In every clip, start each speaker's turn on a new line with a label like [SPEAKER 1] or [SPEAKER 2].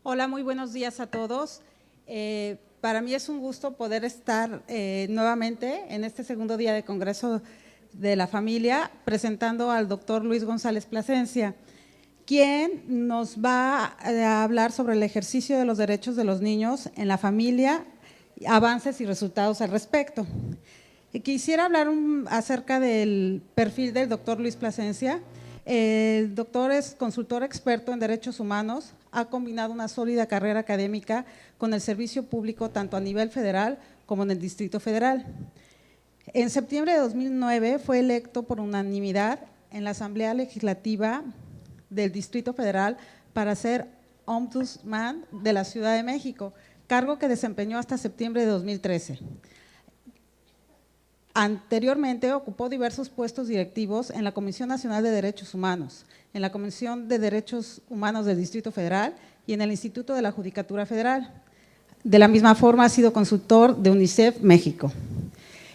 [SPEAKER 1] Hola, muy buenos días a todos. Para mí es un gusto poder estar nuevamente en este segundo día de Congreso de la Familia presentando al doctor Luis González Plasencia, quien nos va a hablar sobre el ejercicio de los derechos de los niños en la familia, avances y resultados al respecto. Quisiera hablar acerca del perfil del doctor Luis Plasencia. El doctor es consultor experto en derechos humanos, ha combinado una sólida carrera académica con el servicio público tanto a nivel federal como en el Distrito Federal. En septiembre de 2009 fue electo por unanimidad en la Asamblea Legislativa del Distrito Federal para ser Ombudsman de la Ciudad de México, cargo que desempeñó hasta septiembre de 2013. Anteriormente ocupó diversos puestos directivos en la Comisión Nacional de Derechos Humanos, en la Comisión de Derechos Humanos del Distrito Federal y en el Instituto de la Judicatura Federal. De la misma forma ha sido consultor de UNICEF México.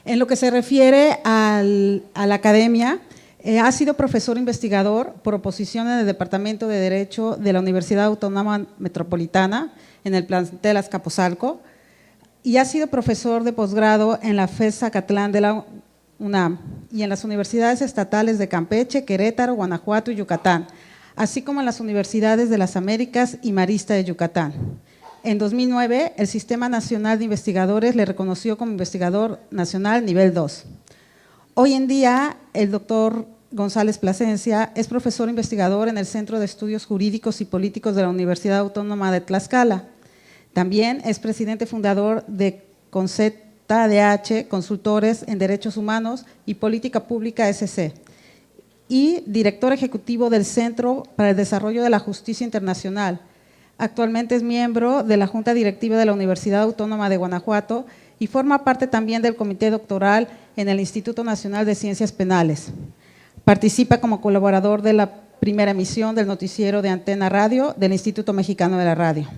[SPEAKER 1] En lo que se refiere a la academia, ha sido profesor investigador por oposición en el Departamento de Derecho de la Universidad Autónoma Metropolitana, en el plantel Azcapotzalco, y ha sido profesor de posgrado en la FES Zacatlán de la UNAM y en las universidades estatales de Campeche, Querétaro, Guanajuato y Yucatán, así como en las universidades de las Américas y Marista de Yucatán. En 2009, el Sistema Nacional de Investigadores le reconoció como investigador nacional nivel 2. Hoy en día, el doctor González Plasencia es profesor investigador en el Centro de Estudios Jurídicos y Políticos de la Universidad Autónoma de Tlaxcala. También es presidente fundador de CONZDH, Consultores en Derechos Humanos y Política Pública SC, y director ejecutivo del Centro para el Desarrollo de la Justicia Internacional. Actualmente es miembro de la Junta Directiva de la Universidad Autónoma de Guanajuato y forma parte también del Comité Doctoral en el Instituto Nacional de Ciencias Penales. Participa como colaborador de la primera emisión del noticiero de Antena Radio del Instituto Mexicano de la Radio.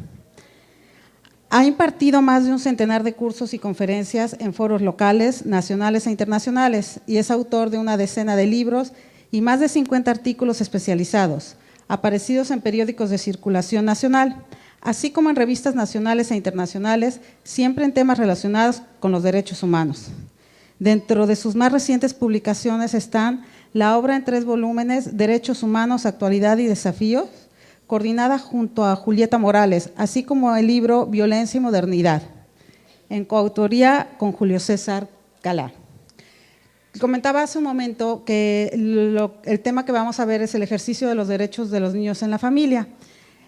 [SPEAKER 1] Ha impartido más de un centenar de cursos y conferencias en foros locales, nacionales e internacionales y es autor de una decena de libros y más de 50 artículos especializados, aparecidos en periódicos de circulación nacional, así como en revistas nacionales e internacionales, siempre en temas relacionados con los derechos humanos. Dentro de sus más recientes publicaciones están la obra en 3 volúmenes, Derechos Humanos, Actualidad y Desafíos, coordinada junto a Julieta Morales, así como el libro Violencia y Modernidad, en coautoría con Julio César Calá. Comentaba hace un momento que el tema que vamos a ver es el ejercicio de los derechos de los niños en la familia.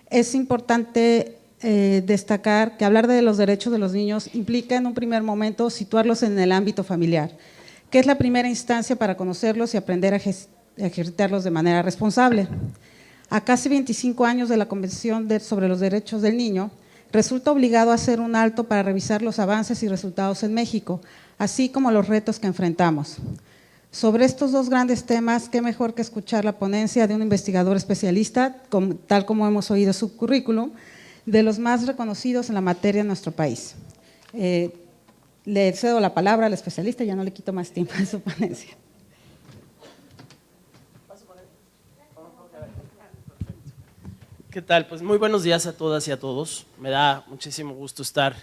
[SPEAKER 1] Es importante destacar que hablar de los derechos de los niños implica en un primer momento situarlos en el ámbito familiar, que es la primera instancia para conocerlos y aprender a ejercitarlos de manera responsable. A casi 25 años de la Convención sobre los Derechos del Niño, resulta obligado a hacer un alto para revisar los avances y resultados en México, así como los retos que enfrentamos. Sobre estos 2 grandes temas, qué mejor que escuchar la ponencia de un investigador especialista, tal como hemos oído su currículum, de los más reconocidos en la materia en nuestro país. Le cedo la palabra al especialista, ya no le quito más tiempo a su ponencia.
[SPEAKER 2] ¿Qué tal? Pues muy buenos días a todas y a todos. Me da muchísimo gusto estar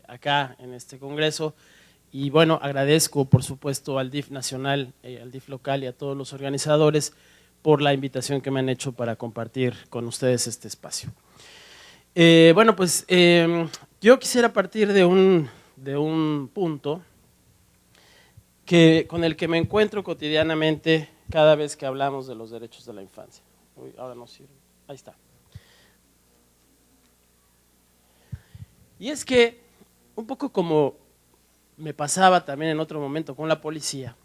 [SPEAKER 2] acá en este congreso y bueno, agradezco por supuesto al DIF nacional, al DIF local y a todos los organizadores por la invitación que me han hecho para compartir con ustedes este espacio. Bueno, pues yo quisiera partir de un punto con el que me encuentro cotidianamente cada vez que hablamos de los derechos de la infancia. Uy, ahora no sirve. Ahí está. Y es que, un poco como me pasaba también en otro momento con la policía,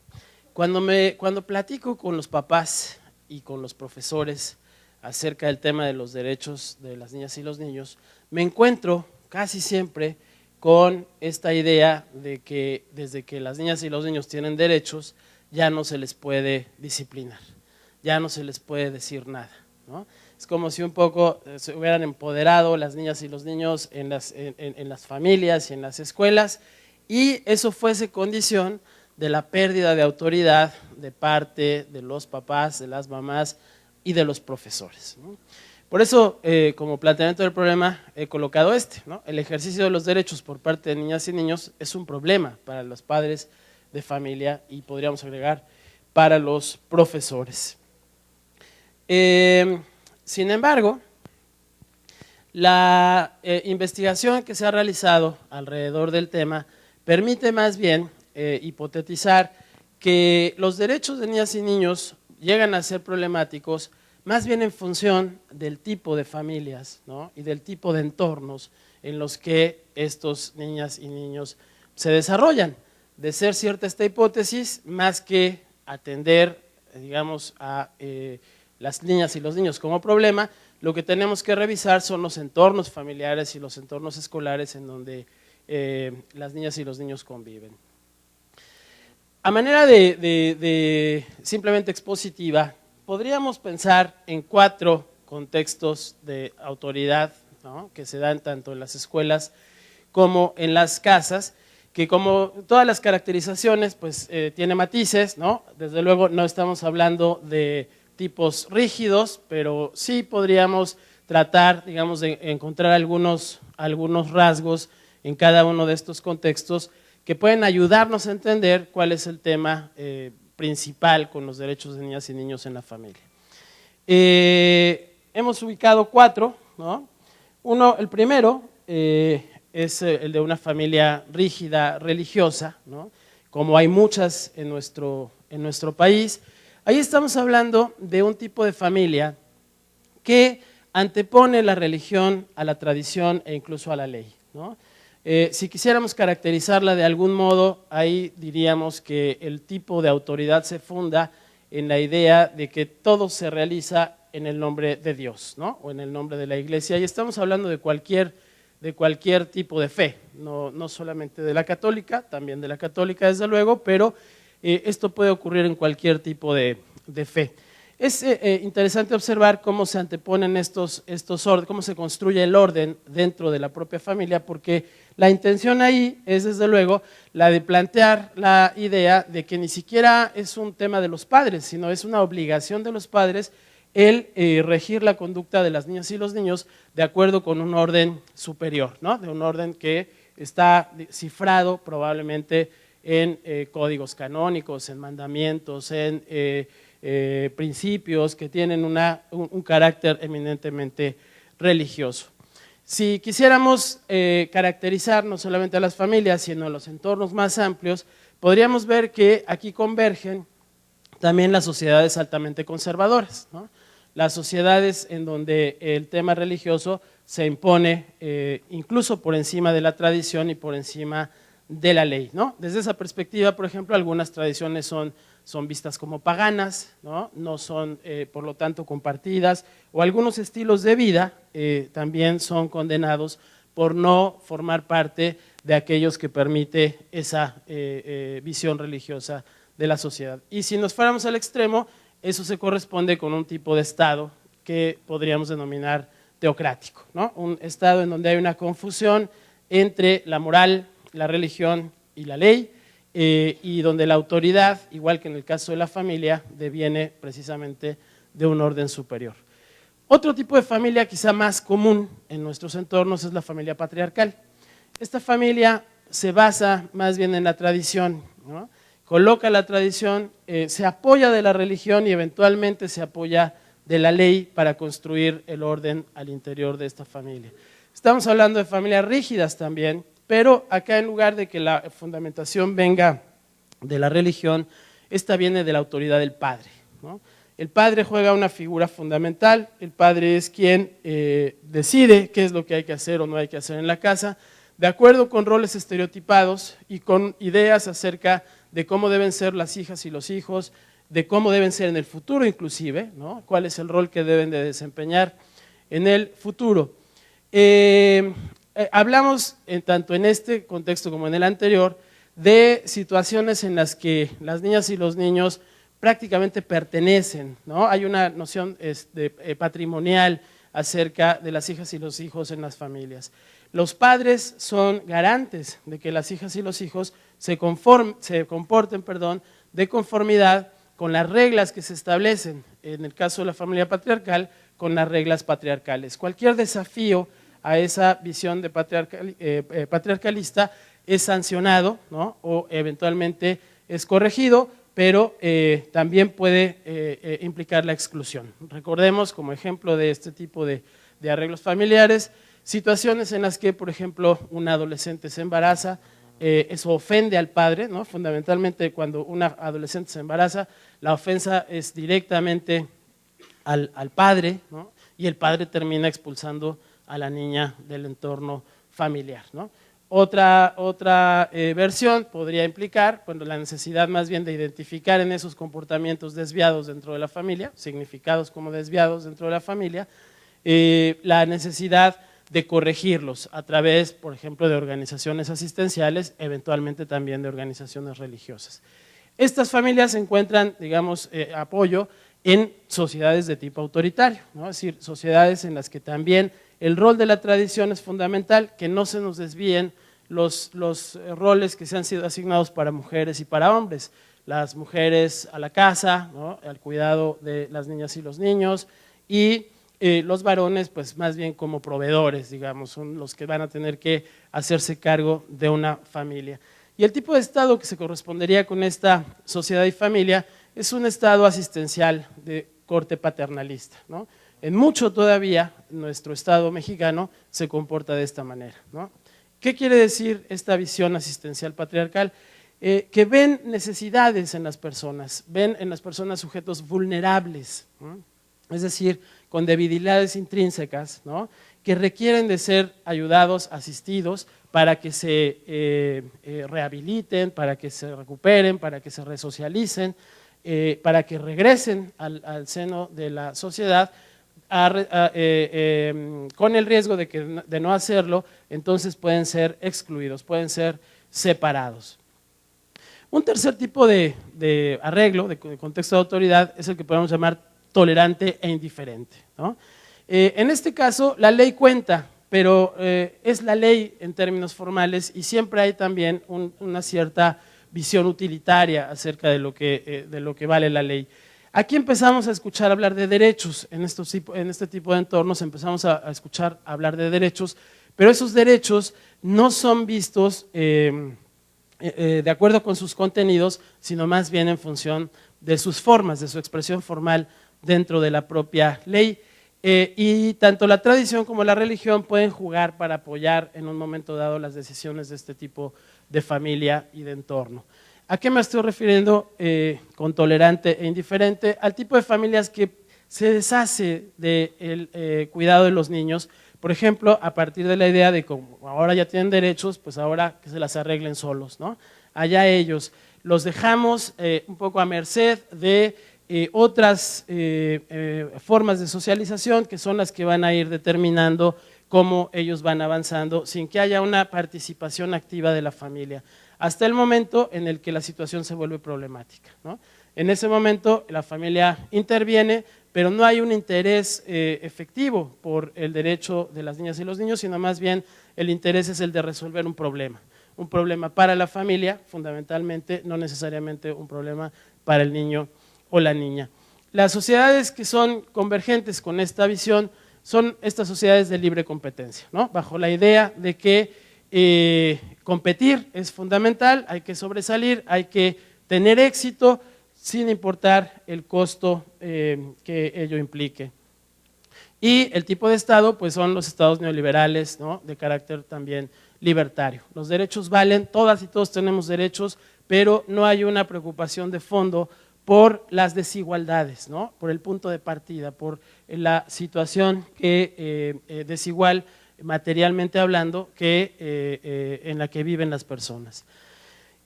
[SPEAKER 2] cuando platico con los papás y con los profesores acerca del tema de los derechos de las niñas y los niños, me encuentro casi siempre con esta idea de que desde que las niñas y los niños tienen derechos, ya no se les puede disciplinar, ya no se les puede decir nada, ¿no? Es como si un poco se hubieran empoderado las niñas y los niños en las familias y en las escuelas y eso fuese condición de la pérdida de autoridad de parte de los papás, de las mamás y de los profesores, ¿no? Por eso, como planteamiento del problema, he colocado ¿no? El ejercicio de los derechos por parte de niñas y niños es un problema para los padres de familia y podríamos agregar para los profesores. Sin embargo, la investigación que se ha realizado alrededor del tema permite más bien hipotetizar que los derechos de niñas y niños llegan a ser problemáticos más bien en función del tipo de familias, ¿no? Y del tipo de entornos en los que estos niñas y niños se desarrollan. De ser cierta esta hipótesis, más que atender, digamos, a las niñas y los niños como problema, lo que tenemos que revisar son los entornos familiares y los entornos escolares en donde las niñas y los niños conviven. A manera de simplemente expositiva, podríamos pensar en 4 contextos de autoridad, ¿no? Que se dan tanto en las escuelas como en las casas, que como todas las caracterizaciones, pues tiene matices, ¿no? Desde luego no estamos hablando de tipos rígidos, pero sí podríamos tratar, digamos, de encontrar algunos rasgos en cada uno de estos contextos que pueden ayudarnos a entender cuál es el tema principal con los derechos de niñas y niños en la familia. Hemos ubicado 4, ¿no? El primero es el de una familia rígida, religiosa, ¿no? Como hay muchas en nuestro país. Ahí estamos hablando de un tipo de familia que antepone la religión a la tradición e incluso a la ley, ¿no? Si quisiéramos caracterizarla de algún modo, ahí diríamos que el tipo de autoridad se funda en la idea de que todo se realiza en el nombre de Dios, ¿no? O en el nombre de la iglesia, y estamos hablando de cualquier tipo de fe, no solamente de la católica, también de la católica desde luego, pero esto puede ocurrir en cualquier tipo de fe. Es interesante observar cómo se anteponen estos órdenes, cómo se construye el orden dentro de la propia familia, porque la intención ahí es desde luego la de plantear la idea de que ni siquiera es un tema de los padres, sino es una obligación de los padres el regir la conducta de las niñas y los niños de acuerdo con un orden superior, ¿no? De un orden que está cifrado probablemente en códigos canónicos, en mandamientos, en principios que tienen un carácter eminentemente religioso. Si quisiéramos caracterizar no solamente a las familias, sino a los entornos más amplios, podríamos ver que aquí convergen también las sociedades altamente conservadoras, ¿no? Las sociedades en donde el tema religioso se impone incluso por encima de la tradición y por encima de la ley, ¿no? Desde esa perspectiva, por ejemplo, algunas tradiciones son vistas como paganas, no son por lo tanto compartidas, o algunos estilos de vida también son condenados por no formar parte de aquellos que permite esa visión religiosa de la sociedad. Y si nos fuéramos al extremo, eso se corresponde con un tipo de Estado que podríamos denominar teocrático, ¿no? Un Estado en donde hay una confusión entre la moral, la religión y la ley, y donde la autoridad, igual que en el caso de la familia, deviene precisamente de un orden superior. Otro tipo de familia quizá más común en nuestros entornos es la familia patriarcal. Esta familia se basa más bien en la tradición, ¿no? Coloca la tradición, se apoya de la religión y eventualmente se apoya de la ley para construir el orden al interior de esta familia. Estamos hablando de familias rígidas también, pero acá en lugar de que la fundamentación venga de la religión, esta viene de la autoridad del padre, ¿no? El padre juega una figura fundamental, el padre es quien decide qué es lo que hay que hacer o no hay que hacer en la casa, de acuerdo con roles estereotipados y con ideas acerca de cómo deben ser las hijas y los hijos, de cómo deben ser en el futuro inclusive, ¿no? Cuál es el rol que deben de desempeñar en el futuro. Hablamos tanto en este contexto como en el anterior de situaciones en las que las niñas y los niños prácticamente pertenecen, ¿no? Hay una noción patrimonial acerca de las hijas y los hijos en las familias. Los padres son garantes de que las hijas y los hijos se comporten de conformidad con las reglas que se establecen, en el caso de la familia patriarcal, con las reglas patriarcales. Cualquier desafío a esa visión de patriarcalista es sancionado, ¿no? O eventualmente es corregido, pero también puede implicar la exclusión. Recordemos como ejemplo de este tipo de arreglos familiares, situaciones en las que, por ejemplo, un adolescente se embaraza, eso ofende al padre, ¿no? Fundamentalmente cuando una adolescente se embaraza, la ofensa es directamente al padre, ¿no? Y el padre termina expulsando a la niña del entorno familiar, ¿no? Otra versión podría implicar la necesidad más bien de identificar en esos comportamientos desviados dentro de la familia, significados como desviados dentro de la familia, la necesidad de corregirlos a través, por ejemplo, de organizaciones asistenciales, eventualmente también de organizaciones religiosas. Estas familias encuentran, digamos, apoyo en sociedades de tipo autoritario, ¿no? Es decir, sociedades en las que también el rol de la tradición es fundamental, que no se nos desvíen los roles que se han sido asignados para mujeres y para hombres. Las mujeres a la casa, ¿no? Al cuidado de las niñas y los niños, y los varones pues más bien como proveedores, digamos, son los que van a tener que hacerse cargo de una familia. Y el tipo de Estado que se correspondería con esta sociedad y familia es un Estado asistencial de corte paternalista, ¿no? En mucho todavía nuestro Estado mexicano se comporta de esta manera, ¿no? ¿Qué quiere decir esta visión asistencial patriarcal? Que ven necesidades en las personas, ven en las personas sujetos vulnerables, ¿no? Es decir, con debilidades intrínsecas, ¿no? Que requieren de ser ayudados, asistidos, para que se rehabiliten, para que se recuperen, para que se resocialicen, para que regresen al seno de la sociedad, con el riesgo de no hacerlo, entonces pueden ser excluidos, pueden ser separados. Un tercer tipo de arreglo, de contexto de autoridad, es el que podemos llamar tolerante e indiferente, ¿no? En este caso, la ley cuenta, pero es la ley en términos formales y siempre hay también una cierta visión utilitaria acerca de lo que vale la ley. Aquí empezamos a escuchar hablar de derechos, en este tipo de entornos empezamos a escuchar hablar de derechos, pero esos derechos no son vistos de acuerdo con sus contenidos, sino más bien en función de sus formas, de su expresión formal dentro de la propia ley. Y tanto la tradición como la religión pueden jugar para apoyar en un momento dado las decisiones de este tipo de familia y de entorno. ¿A qué me estoy refiriendo con tolerante e indiferente? Al tipo de familias que se deshace del cuidado de los niños, por ejemplo, a partir de la idea de que ahora ya tienen derechos, pues ahora que se las arreglen solos, ¿no? Allá ellos. Los dejamos un poco a merced de otras formas de socialización que son las que van a ir determinando cómo ellos van avanzando sin que haya una participación activa de la familia, hasta el momento en el que la situación se vuelve problemática, ¿no? En ese momento la familia interviene, pero no hay un interés efectivo por el derecho de las niñas y los niños, sino más bien el interés es el de resolver un problema para la familia, fundamentalmente, no necesariamente un problema para el niño o la niña. Las sociedades que son convergentes con esta visión son estas sociedades de libre competencia, ¿no? Bajo la idea de que competir es fundamental, hay que sobresalir, hay que tener éxito sin importar el costo que ello implique. Y el tipo de Estado pues son los estados neoliberales, ¿no? De carácter también libertario. Los derechos valen, todas y todos tenemos derechos, pero no hay una preocupación de fondo por las desigualdades, ¿no? Por el punto de partida, por la situación desigual materialmente hablando en la que viven las personas.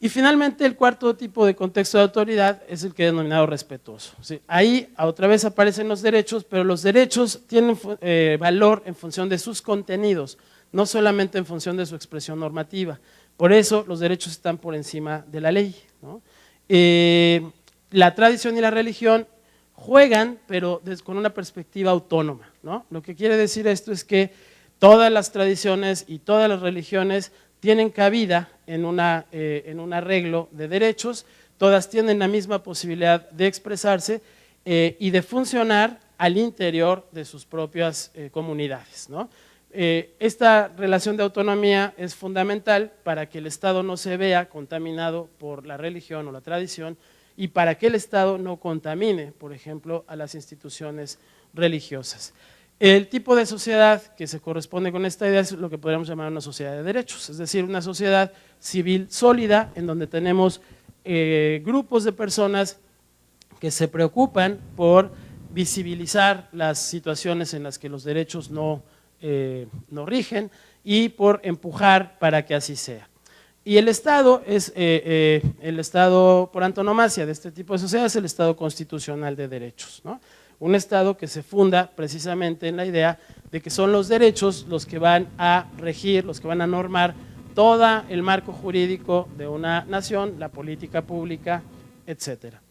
[SPEAKER 2] Y finalmente el cuarto tipo de contexto de autoridad es el que he denominado respetuoso. ¿Sí? Ahí otra vez aparecen los derechos, pero los derechos tienen valor en función de sus contenidos, no solamente en función de su expresión normativa. Por eso los derechos están por encima de la ley, ¿no? La tradición y la religión juegan, pero con una perspectiva autónoma, ¿no? Lo que quiere decir esto es que todas las tradiciones y todas las religiones tienen cabida en un arreglo de derechos, todas tienen la misma posibilidad de expresarse y de funcionar al interior de sus propias comunidades, ¿no? Esta relación de autonomía es fundamental para que el Estado no se vea contaminado por la religión o la tradición y para que el Estado no contamine, por ejemplo, a las instituciones religiosas. El tipo de sociedad que se corresponde con esta idea es lo que podríamos llamar una sociedad de derechos, es decir, una sociedad civil sólida en donde tenemos grupos de personas que se preocupan por visibilizar las situaciones en las que los derechos no rigen y por empujar para que así sea. Y el Estado es el Estado por antonomasia de este tipo de sociedades, el Estado constitucional de derechos, ¿no? Un Estado que se funda precisamente en la idea de que son los derechos los que van a regir, los que van a normar todo el marco jurídico de una nación, la política pública, etcétera.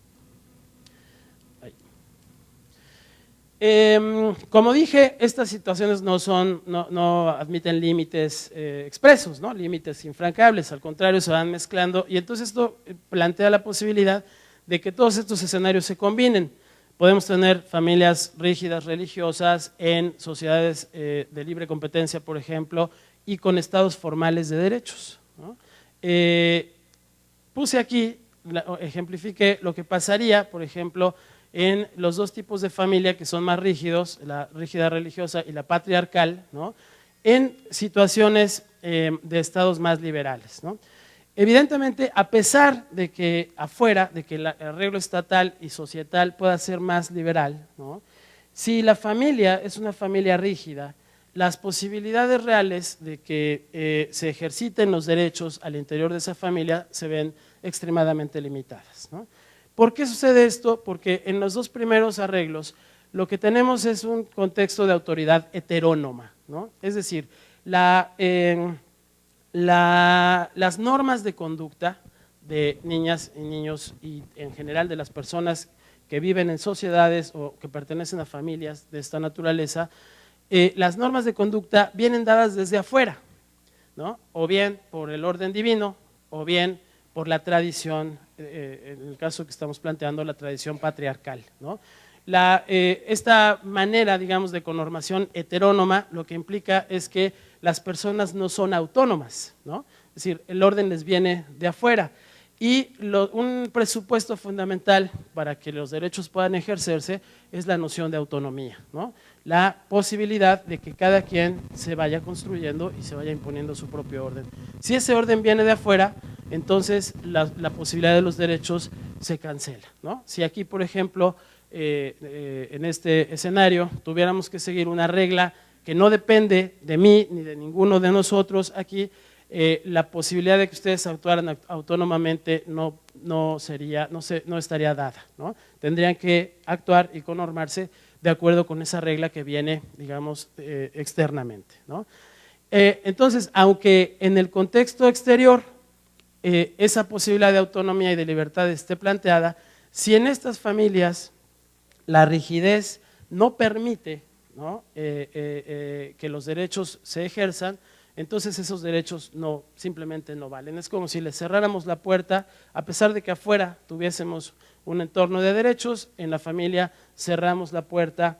[SPEAKER 2] Como dije, estas situaciones no admiten límites expresos, ¿no? Límites infrancables, al contrario se van mezclando y entonces esto plantea la posibilidad de que todos estos escenarios se combinen. Podemos tener familias rígidas religiosas en sociedades de libre competencia, por ejemplo, y con estados formales de derechos, ¿no? Puse aquí, ejemplifiqué lo que pasaría, por ejemplo, en los dos tipos de familia que son más rígidos, la rígida religiosa y la patriarcal, ¿no? En situaciones de estados más liberales, ¿no? Evidentemente, a pesar de que afuera, de que el arreglo estatal y societal pueda ser más liberal, ¿no? Si la familia es una familia rígida, las posibilidades reales de que se ejerciten los derechos al interior de esa familia se ven extremadamente limitadas, ¿no? ¿Por qué sucede esto? Porque en los dos primeros arreglos lo que tenemos es un contexto de autoridad heterónoma, ¿no? Es decir, las normas de conducta de niñas y niños y en general de las personas que viven en sociedades o que pertenecen a familias de esta naturaleza, las normas de conducta vienen dadas desde afuera, ¿no? O bien por el orden divino o bien por la tradición, en el caso que estamos planteando, la tradición patriarcal, ¿no? Esta manera, digamos, de connormación heterónoma lo que implica es que las personas no son autónomas, ¿no? Es decir, el orden les viene de afuera y un presupuesto fundamental para que los derechos puedan ejercerse es la noción de autonomía, ¿no? La posibilidad de que cada quien se vaya construyendo y se vaya imponiendo su propio orden. Si ese orden viene de afuera, entonces la posibilidad de los derechos se cancela, ¿no? Si aquí, por ejemplo, en este escenario tuviéramos que seguir una regla que no depende de mí ni de ninguno de nosotros aquí, la posibilidad de que ustedes actuaran autónomamente no estaría dada, ¿no? Tendrían que actuar y connormarse de acuerdo con esa regla que viene, digamos, externamente, ¿no? Entonces, aunque en el contexto exterior esa posibilidad de autonomía y de libertad esté planteada, si en estas familias la rigidez no permite, ¿no? Que los derechos se ejerzan, entonces esos derechos simplemente no valen. Es como si les cerráramos la puerta, a pesar de que afuera tuviésemos un entorno de derechos, en la familia cerramos la puerta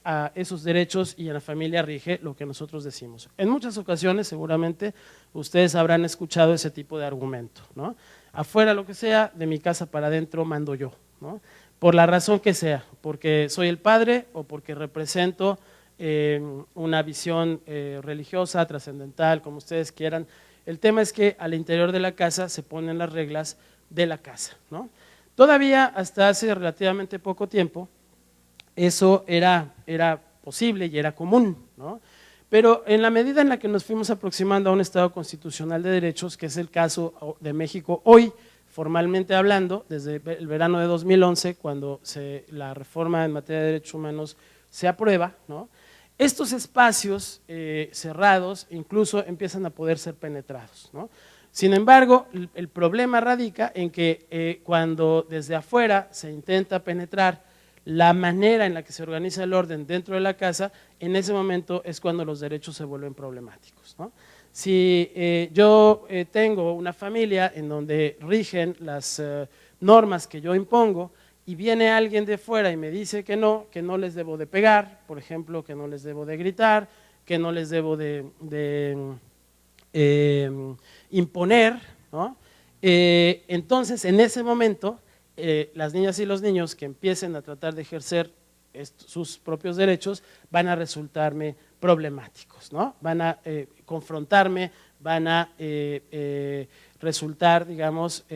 [SPEAKER 2] a esos derechos y en la familia rige lo que nosotros decimos. En muchas ocasiones seguramente ustedes habrán escuchado ese tipo de argumento, ¿no? Afuera lo que sea, de mi casa para adentro mando yo, ¿no? Por la razón que sea, porque soy el padre o porque represento una visión religiosa, trascendental, como ustedes quieran. El tema es que al interior de la casa se ponen las reglas de la casa, ¿no? Todavía hasta hace relativamente poco tiempo eso era posible y era común, ¿no? Pero en la medida en la que nos fuimos aproximando a un Estado constitucional de derechos, que es el caso de México hoy, formalmente hablando, desde el verano de 2011, cuando la reforma en materia de derechos humanos se aprueba, ¿no? Estos espacios cerrados incluso empiezan a poder ser penetrados, ¿no? Sin embargo, el problema radica en que cuando desde afuera se intenta penetrar la manera en la que se organiza el orden dentro de la casa, en ese momento es cuando los derechos se vuelven problemáticos, ¿no? Si yo tengo una familia en donde rigen las normas que yo impongo y viene alguien de fuera y me dice que no les debo de pegar, por ejemplo, que no les debo de gritar, que no les debo de imponer, ¿no? Entonces, en ese momento, las niñas y los niños que empiecen a tratar de ejercer sus propios derechos van a resultarme problemáticos, ¿no? Van a confrontarme, van a resultar, digamos,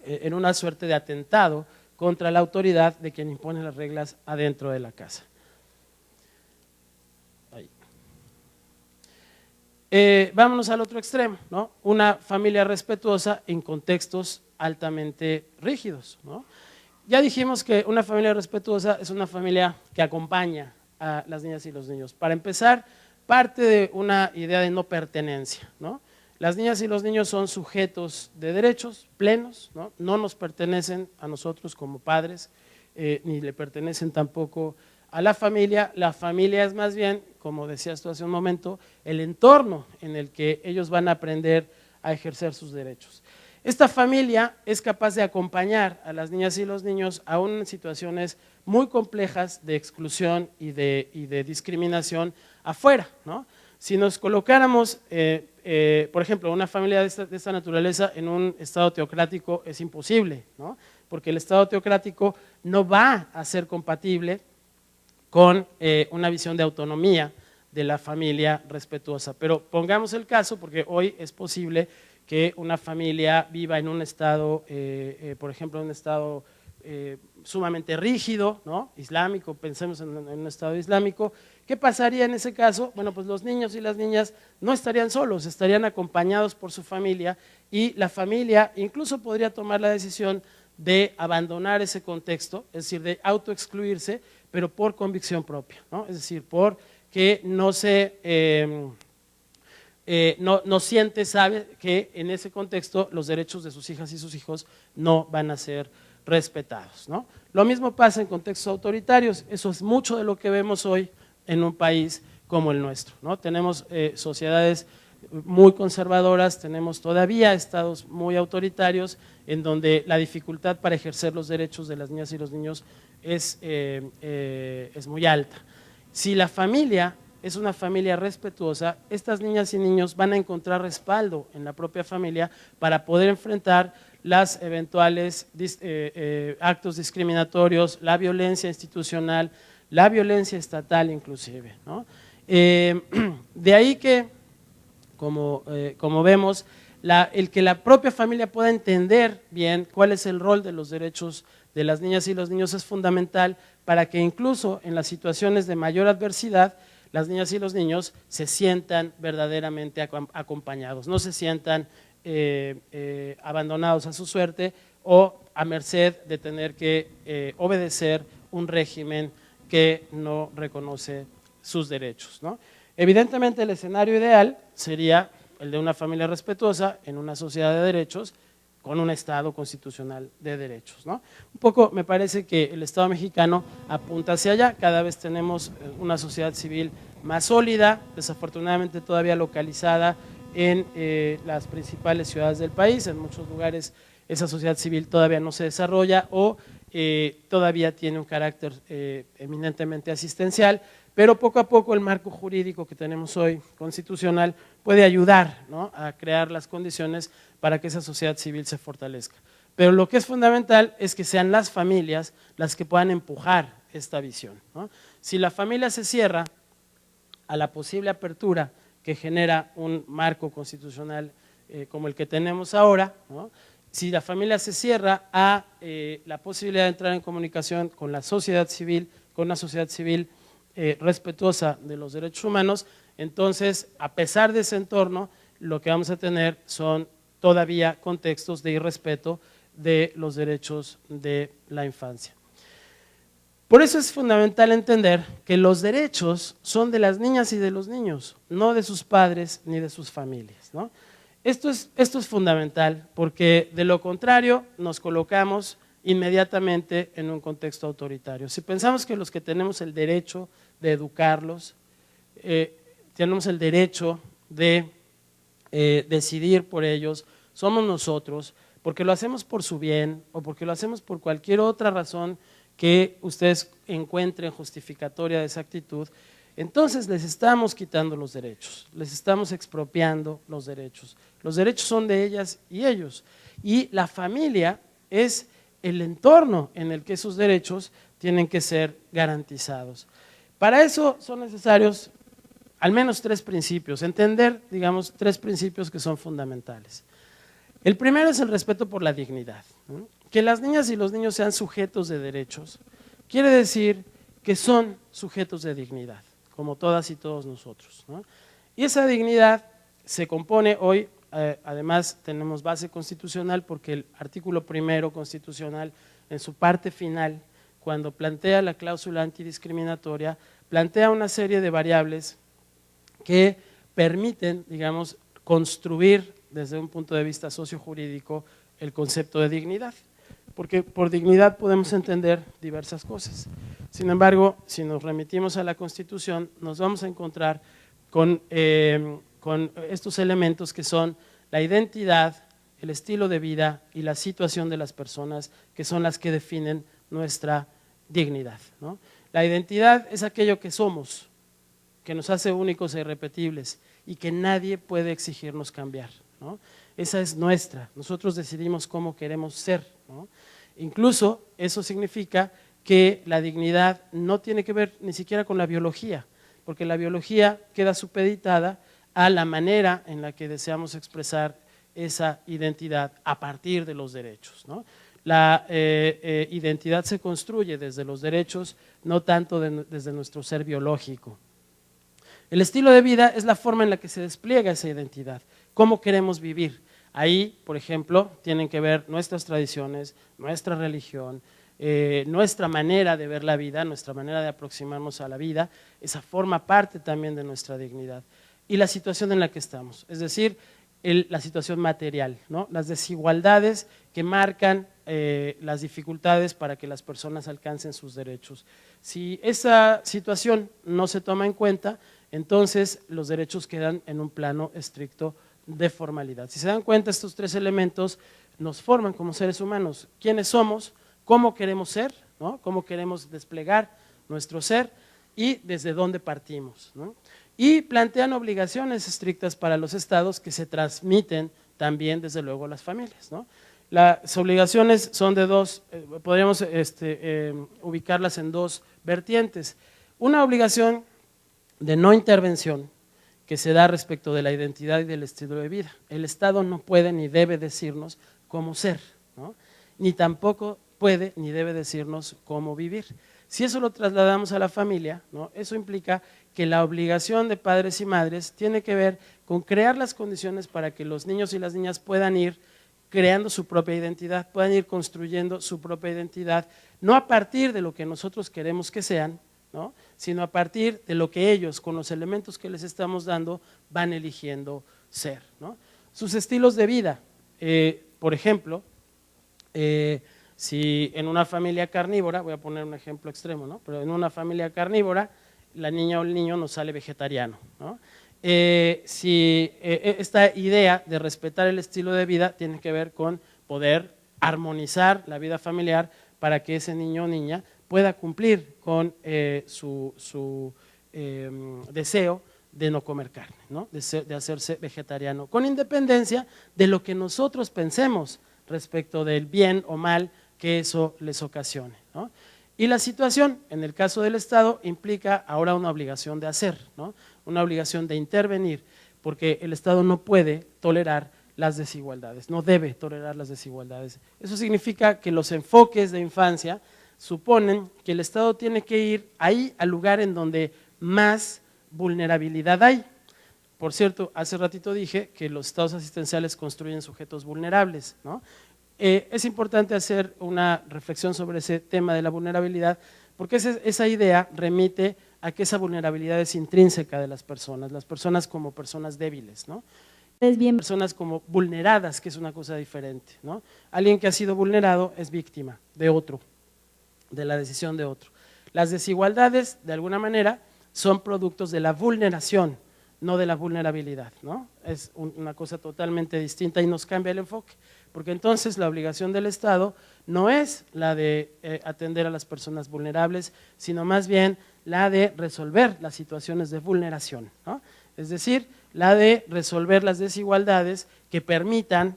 [SPEAKER 2] en una suerte de atentado contra la autoridad de quien impone las reglas adentro de la casa. Vámonos al otro extremo, ¿no? Una familia respetuosa en contextos altamente rígidos, ¿no? Ya dijimos que una familia respetuosa es una familia que acompaña a las niñas y los niños. Para empezar, parte de una idea de no pertenencia, ¿no? Las niñas y los niños son sujetos de derechos plenos, ¿no? No nos pertenecen a nosotros como padres, ni le pertenecen tampoco a la familia. La familia es más bien, como decías tú hace un momento, el entorno en el que ellos van a aprender a ejercer sus derechos. Esta familia es capaz de acompañar a las niñas y los niños aún en situaciones muy complejas de exclusión y de discriminación afuera, ¿no? Si nos colocáramos, por ejemplo, una familia de esta naturaleza en un estado teocrático es imposible, ¿no? Porque el estado teocrático no va a ser compatible con una visión de autonomía de la familia respetuosa. Pero pongamos el caso, porque hoy es posible que una familia viva en un estado, por ejemplo, en un estado sumamente rígido, ¿no? Islámico, pensemos en un estado islámico. ¿Qué pasaría en ese caso? Bueno, pues los niños y las niñas no estarían solos, estarían acompañados por su familia y la familia incluso podría tomar la decisión de abandonar ese contexto, es decir, de autoexcluirse, pero por convicción propia, ¿no? Es decir, porque no siente, sabe que en ese contexto los derechos de sus hijas y sus hijos no van a ser respetados, ¿no? Lo mismo pasa en contextos autoritarios, eso es mucho de lo que vemos hoy en un país como el nuestro, ¿no? Tenemos sociedades muy conservadoras, tenemos todavía estados muy autoritarios en donde la dificultad para ejercer los derechos de las niñas y los niños es muy alta. Si la familia es una familia respetuosa, estas niñas y niños van a encontrar respaldo en la propia familia para poder enfrentar las eventuales actos discriminatorios, la violencia institucional, la violencia estatal inclusive, ¿no? De ahí que, como vemos, el que la propia familia pueda entender bien cuál es el rol de los derechos de las niñas y los niños es fundamental para que incluso en las situaciones de mayor adversidad las niñas y los niños se sientan verdaderamente acompañados, no se sientan abandonados a su suerte o a merced de tener que obedecer un régimen que no reconoce sus derechos, ¿no? Evidentemente el escenario ideal sería el de una familia respetuosa en una sociedad de derechos con un Estado constitucional de derechos, ¿no? Un poco me parece que el Estado mexicano apunta hacia allá, cada vez tenemos una sociedad civil más sólida, desafortunadamente todavía localizada en las principales ciudades del país, en muchos lugares esa sociedad civil todavía no se desarrolla o todavía tiene un carácter eminentemente asistencial, pero poco a poco el marco jurídico que tenemos hoy, constitucional, puede ayudar, ¿no?, a crear las condiciones para que esa sociedad civil se fortalezca. Pero lo que es fundamental es que sean las familias las que puedan empujar esta visión, ¿no? Si la familia se cierra a la posible apertura que genera un marco constitucional como el que tenemos ahora, ¿no?, si la familia se cierra a la posibilidad de entrar en comunicación con la sociedad civil, con una sociedad civil respetuosa de los derechos humanos, entonces, a pesar de ese entorno, lo que vamos a tener son todavía contextos de irrespeto de los derechos de la infancia. Por eso es fundamental entender que los derechos son de las niñas y de los niños, no de sus padres ni de sus familias, ¿no? Esto es fundamental porque de lo contrario nos colocamos inmediatamente en un contexto autoritario. Si pensamos que los que tenemos el derecho de educarlos, tenemos el derecho de decidir por ellos, somos nosotros, porque lo hacemos por su bien o porque lo hacemos por cualquier otra razón que ustedes encuentren justificatoria de esa actitud, entonces les estamos quitando los derechos, les estamos expropiando los derechos. Los derechos son de ellas y ellos, y la familia es el entorno en el que esos derechos tienen que ser garantizados. Para eso son necesarios al menos 3 principios, entender, digamos, 3 principios que son fundamentales. El primero es el respeto por la dignidad, ¿no? Que las niñas y los niños sean sujetos de derechos, quiere decir que son sujetos de dignidad, como todas y todos nosotros, ¿no? Y esa dignidad se compone hoy, además tenemos base constitucional porque el artículo 1 constitucional en su parte final, cuando plantea la cláusula antidiscriminatoria, plantea una serie de variables que permiten, digamos, construir desde un punto de vista sociojurídico el concepto de dignidad, porque por dignidad podemos entender diversas cosas. Sin embargo, si nos remitimos a la Constitución, nos vamos a encontrar con estos elementos que son la identidad, el estilo de vida y la situación de las personas, que son las que definen nuestra dignidad, ¿no? La identidad es aquello que somos, que nos hace únicos e irrepetibles y que nadie puede exigirnos cambiar, ¿no? Esa es nuestra, nosotros decidimos cómo queremos ser, ¿no? Incluso eso significa que la dignidad no tiene que ver ni siquiera con la biología, porque la biología queda supeditada a la manera en la que deseamos expresar esa identidad a partir de los derechos, ¿no? La identidad se construye desde los derechos, no tanto desde nuestro ser biológico. El estilo de vida es la forma en la que se despliega esa identidad, cómo queremos vivir. Ahí, por ejemplo, tienen que ver nuestras tradiciones, nuestra religión, nuestra manera de ver la vida, nuestra manera de aproximarnos a la vida, esa forma parte también de nuestra dignidad. Y la situación en la que estamos, es decir, la situación material, ¿no? Las desigualdades que marcan las dificultades para que las personas alcancen sus derechos. Si esa situación no se toma en cuenta, entonces los derechos quedan en un plano estricto de formalidad. Si se dan cuenta, estos 3 elementos nos forman como seres humanos. ¿Quiénes somos? ¿Cómo queremos ser? ¿No? ¿Cómo queremos desplegar nuestro ser? Y desde dónde partimos, ¿no? Y plantean obligaciones estrictas para los estados que se transmiten también, desde luego, a las familias, ¿no? Las obligaciones son de 2, podríamos ubicarlas en 2 vertientes. Una obligación de no intervención que se da respecto de la identidad y del estilo de vida. El Estado no puede ni debe decirnos cómo ser, ¿no? Ni tampoco puede ni debe decirnos cómo vivir. Si eso lo trasladamos a la familia, ¿no? Eso implica que la obligación de padres y madres tiene que ver con crear las condiciones para que los niños y las niñas puedan ir creando su propia identidad, puedan ir construyendo su propia identidad, no a partir de lo que nosotros queremos que sean, ¿no? Sino a partir de lo que ellos, con los elementos que les estamos dando, van eligiendo ser, ¿no? Sus estilos de vida, por ejemplo, si en una familia carnívora, voy a poner un ejemplo extremo, ¿no? Pero en una familia carnívora, la niña o el niño nos sale vegetariano, ¿no? Esta idea de respetar el estilo de vida tiene que ver con poder armonizar la vida familiar para que ese niño o niña pueda cumplir con su deseo de no comer carne, ¿no? De hacerse vegetariano, con independencia de lo que nosotros pensemos respecto del bien o mal que eso les ocasione, ¿no? Y la situación, en el caso del Estado, implica ahora una obligación de hacer, ¿no? Una obligación de intervenir, porque el Estado no puede tolerar las desigualdades, no debe tolerar las desigualdades. Eso significa que los enfoques de infancia suponen que el Estado tiene que ir ahí al lugar en donde más vulnerabilidad hay. Por cierto, hace ratito dije que los estados asistenciales construyen sujetos vulnerables, ¿no? Es importante hacer una reflexión sobre ese tema de la vulnerabilidad, porque esa idea remite a que esa vulnerabilidad es intrínseca de las personas como personas débiles, ¿no? Personas como vulneradas, que es una cosa diferente, ¿no? Alguien que ha sido vulnerado es víctima de otro, de la decisión de otro. Las desigualdades, de alguna manera, son productos de la vulneración, no de la vulnerabilidad, ¿no? Es una cosa totalmente distinta y nos cambia el enfoque. Porque entonces la obligación del Estado no es la de atender a las personas vulnerables, sino más bien la de resolver las situaciones de vulneración, ¿no? Es decir, la de resolver las desigualdades que permitan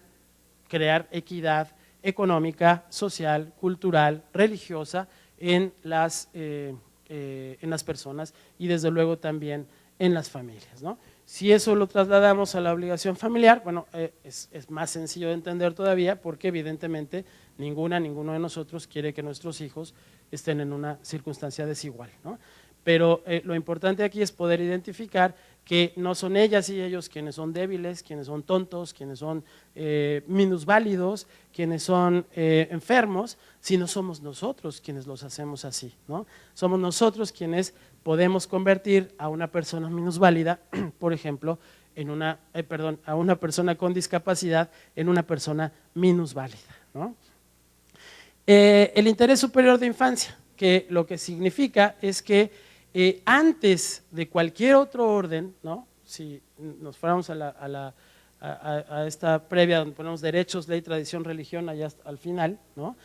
[SPEAKER 2] crear equidad económica, social, cultural, religiosa en las personas y desde luego también en las familias, ¿no? Si eso lo trasladamos a la obligación familiar, bueno, es más sencillo de entender todavía porque evidentemente ninguno de nosotros quiere que nuestros hijos estén en una circunstancia desigual, ¿no? Pero lo importante aquí es poder identificar que no son ellas y ellos quienes son débiles, quienes son tontos, quienes son minusválidos, quienes son enfermos, sino somos nosotros quienes los hacemos así, ¿no? Somos nosotros quienes podemos convertir a una persona minusválida, por ejemplo, a una persona con discapacidad en una persona minusválida, ¿no? El interés superior de infancia, que lo que significa es que antes de cualquier otro orden, ¿no? Si nos fuéramos a esta previa donde ponemos derechos, ley, tradición, religión, allá al final, ¿no?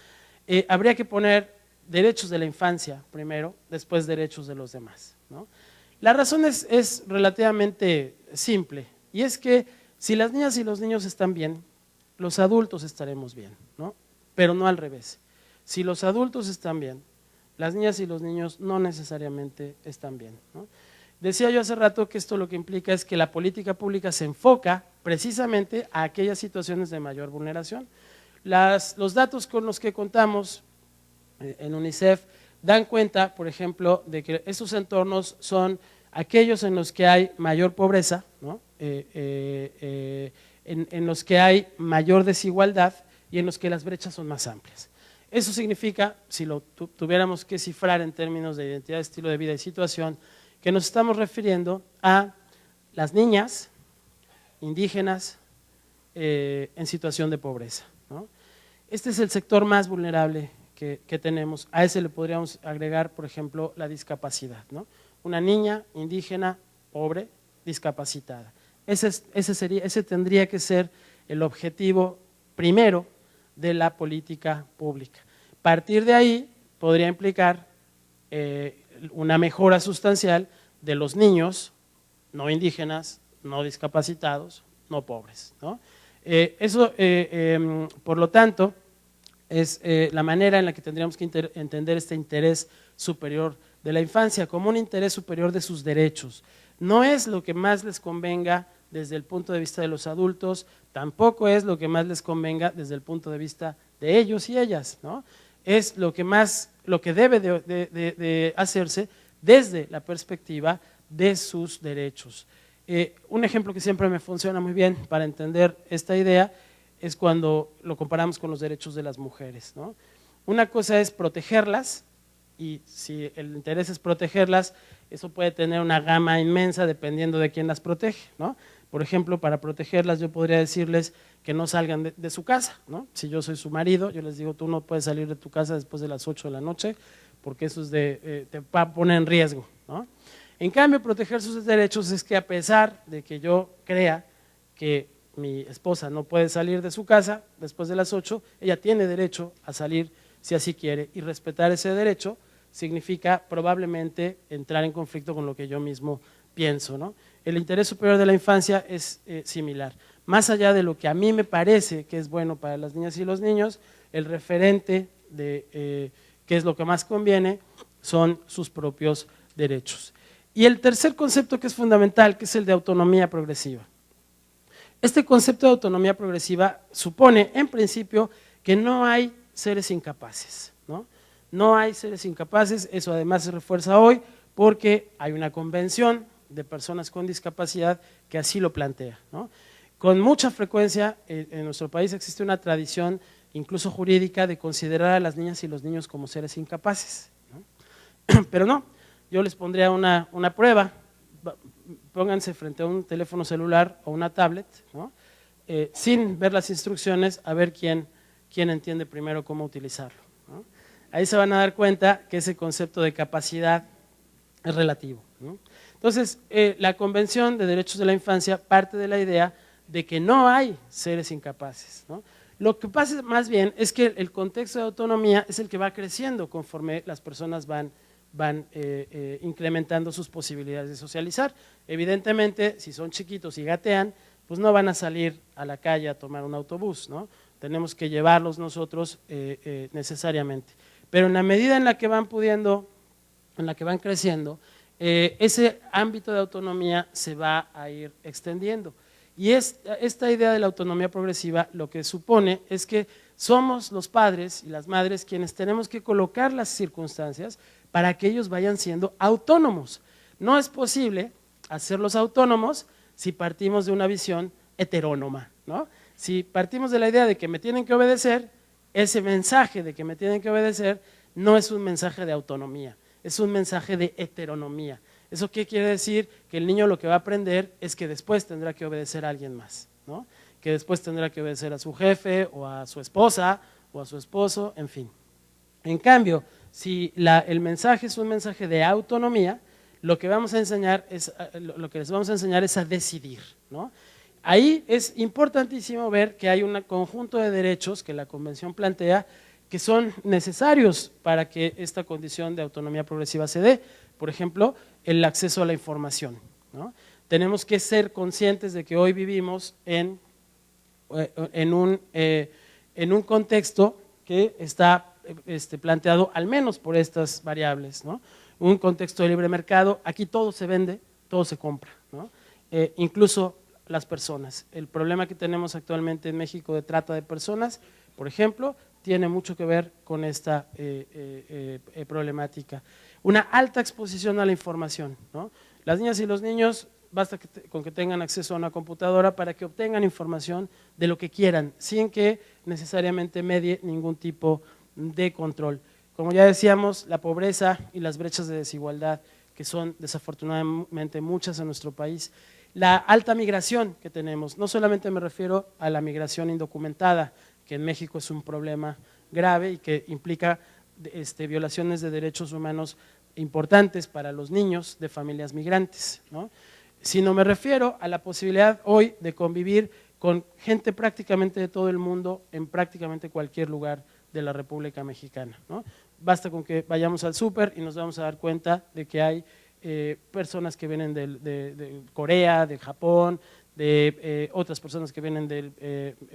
[SPEAKER 2] Habría que poner derechos de la infancia primero, después derechos de los demás, ¿no? La razón es relativamente simple, y es que si las niñas y los niños están bien, los adultos estaremos bien, ¿no? Pero no al revés. Si los adultos están bien, las niñas y los niños no necesariamente están bien, ¿no? Decía yo hace rato que esto lo que implica es que la política pública se enfoca precisamente a aquellas situaciones de mayor vulneración. Los datos con los que contamos en UNICEF dan cuenta, por ejemplo, de que estos entornos son aquellos en los que hay mayor pobreza, ¿no? En los que hay mayor desigualdad y en los que las brechas son más amplias. Eso significa, si lo tuviéramos que cifrar en términos de identidad, estilo de vida y situación, que nos estamos refiriendo a las niñas indígenas en situación de pobreza, ¿no? Este es el sector más vulnerable que tenemos. A ese le podríamos agregar, por ejemplo, la discapacidad, ¿no? Una niña indígena, pobre, discapacitada. Ese tendría que ser el objetivo primero de la política pública. Partir de ahí podría implicar una mejora sustancial de los niños no indígenas, no discapacitados, no pobres, ¿no? Por lo tanto, es la manera en la que tendríamos que entender este interés superior de la infancia como un interés superior de sus derechos. No es lo que más les convenga desde el punto de vista de los adultos, tampoco es lo que más les convenga desde el punto de vista de ellos y ellas, ¿no? Es lo que debe de hacerse desde la perspectiva de sus derechos. Un ejemplo que siempre me funciona muy bien para entender esta idea es cuando lo comparamos con los derechos de las mujeres, ¿no? Una cosa es protegerlas, y si el interés es protegerlas, eso puede tener una gama inmensa dependiendo de quién las protege, ¿no? Por ejemplo, para protegerlas yo podría decirles que no salgan de su casa, ¿no? Si yo soy su marido, yo les digo, tú no puedes salir de tu casa después de las 8 de la noche porque eso te va a poner en riesgo, ¿no? En cambio, proteger sus derechos es que a pesar de que yo crea que mi esposa no puede salir de su casa después de las 8, ella tiene derecho a salir si así quiere, y respetar ese derecho significa probablemente entrar en conflicto con lo que yo mismo pienso, ¿no? El interés superior de la infancia es similar. Más allá de lo que a mí me parece que es bueno para las niñas y los niños, el referente de qué es lo que más conviene son sus propios derechos. Y el tercer concepto que es fundamental, que es el de autonomía progresiva. Este concepto de autonomía progresiva supone, en principio, que no hay seres incapaces, ¿no? No hay seres incapaces, eso además se refuerza hoy porque hay una convención de personas con discapacidad que así lo plantea, ¿no? Con mucha frecuencia en nuestro país existe una tradición, incluso jurídica, de considerar a las niñas y los niños como seres incapaces, ¿no? Pero no, yo les pondría una prueba. Pónganse frente a un teléfono celular o una tablet, ¿no? Sin ver las instrucciones, a ver quién entiende primero cómo utilizarlo, ¿no? Ahí se van a dar cuenta que ese concepto de capacidad es relativo, ¿no? Entonces, la Convención de Derechos de la Infancia parte de la idea de que no hay seres incapaces, ¿no? Lo que pasa más bien es que el contexto de autonomía es el que va creciendo conforme las personas van incrementando sus posibilidades de socializar. Evidentemente, si son chiquitos y gatean, pues no van a salir a la calle a tomar un autobús, ¿no? Tenemos que llevarlos nosotros necesariamente. Pero en la medida en la que van pudiendo, en la que van creciendo, ese ámbito de autonomía se va a ir extendiendo. Y esta idea de la autonomía progresiva lo que supone es que somos los padres y las madres quienes tenemos que colocar las circunstancias para que ellos vayan siendo autónomos. No es posible hacerlos autónomos si partimos de una visión heterónoma, ¿no? Si partimos de la idea de que me tienen que obedecer, ese mensaje de que me tienen que obedecer no es un mensaje de autonomía, es un mensaje de heteronomía. ¿Eso qué quiere decir? Que el niño lo que va a aprender es que después tendrá que obedecer a alguien más, ¿no? Que después tendrá que obedecer a su jefe o a su esposa o a su esposo, en fin. En cambio, si el mensaje es un mensaje de autonomía, lo que vamos a enseñar es, lo que les vamos a enseñar es a decidir, ¿no? Ahí es importantísimo ver que hay un conjunto de derechos que la Convención plantea que son necesarios para que esta condición de autonomía progresiva se dé. Por ejemplo, el acceso a la información, ¿no? Tenemos que ser conscientes de que hoy vivimos en un contexto que está planteado al menos por estas variables, ¿no? Un contexto de libre mercado, aquí todo se vende, todo se compra, ¿no? Incluso las personas. El problema que tenemos actualmente en México de trata de personas, por ejemplo, tiene mucho que ver con esta problemática. Una alta exposición a la información, ¿no? Las niñas y los niños basta con que tengan acceso a una computadora para que obtengan información de lo que quieran, sin que necesariamente medie ningún tipo de control. Como ya decíamos, la pobreza y las brechas de desigualdad, que son desafortunadamente muchas en nuestro país. La alta migración que tenemos, no solamente me refiero a la migración indocumentada, que en México es un problema grave y que implica violaciones de derechos humanos importantes para los niños de familias migrantes, ¿no? Sino me refiero a la posibilidad hoy de convivir con gente prácticamente de todo el mundo en prácticamente cualquier lugar de la República Mexicana, ¿no? Basta con que vayamos al súper y nos vamos a dar cuenta de que hay personas que vienen de Corea, de Japón, de otras personas que vienen del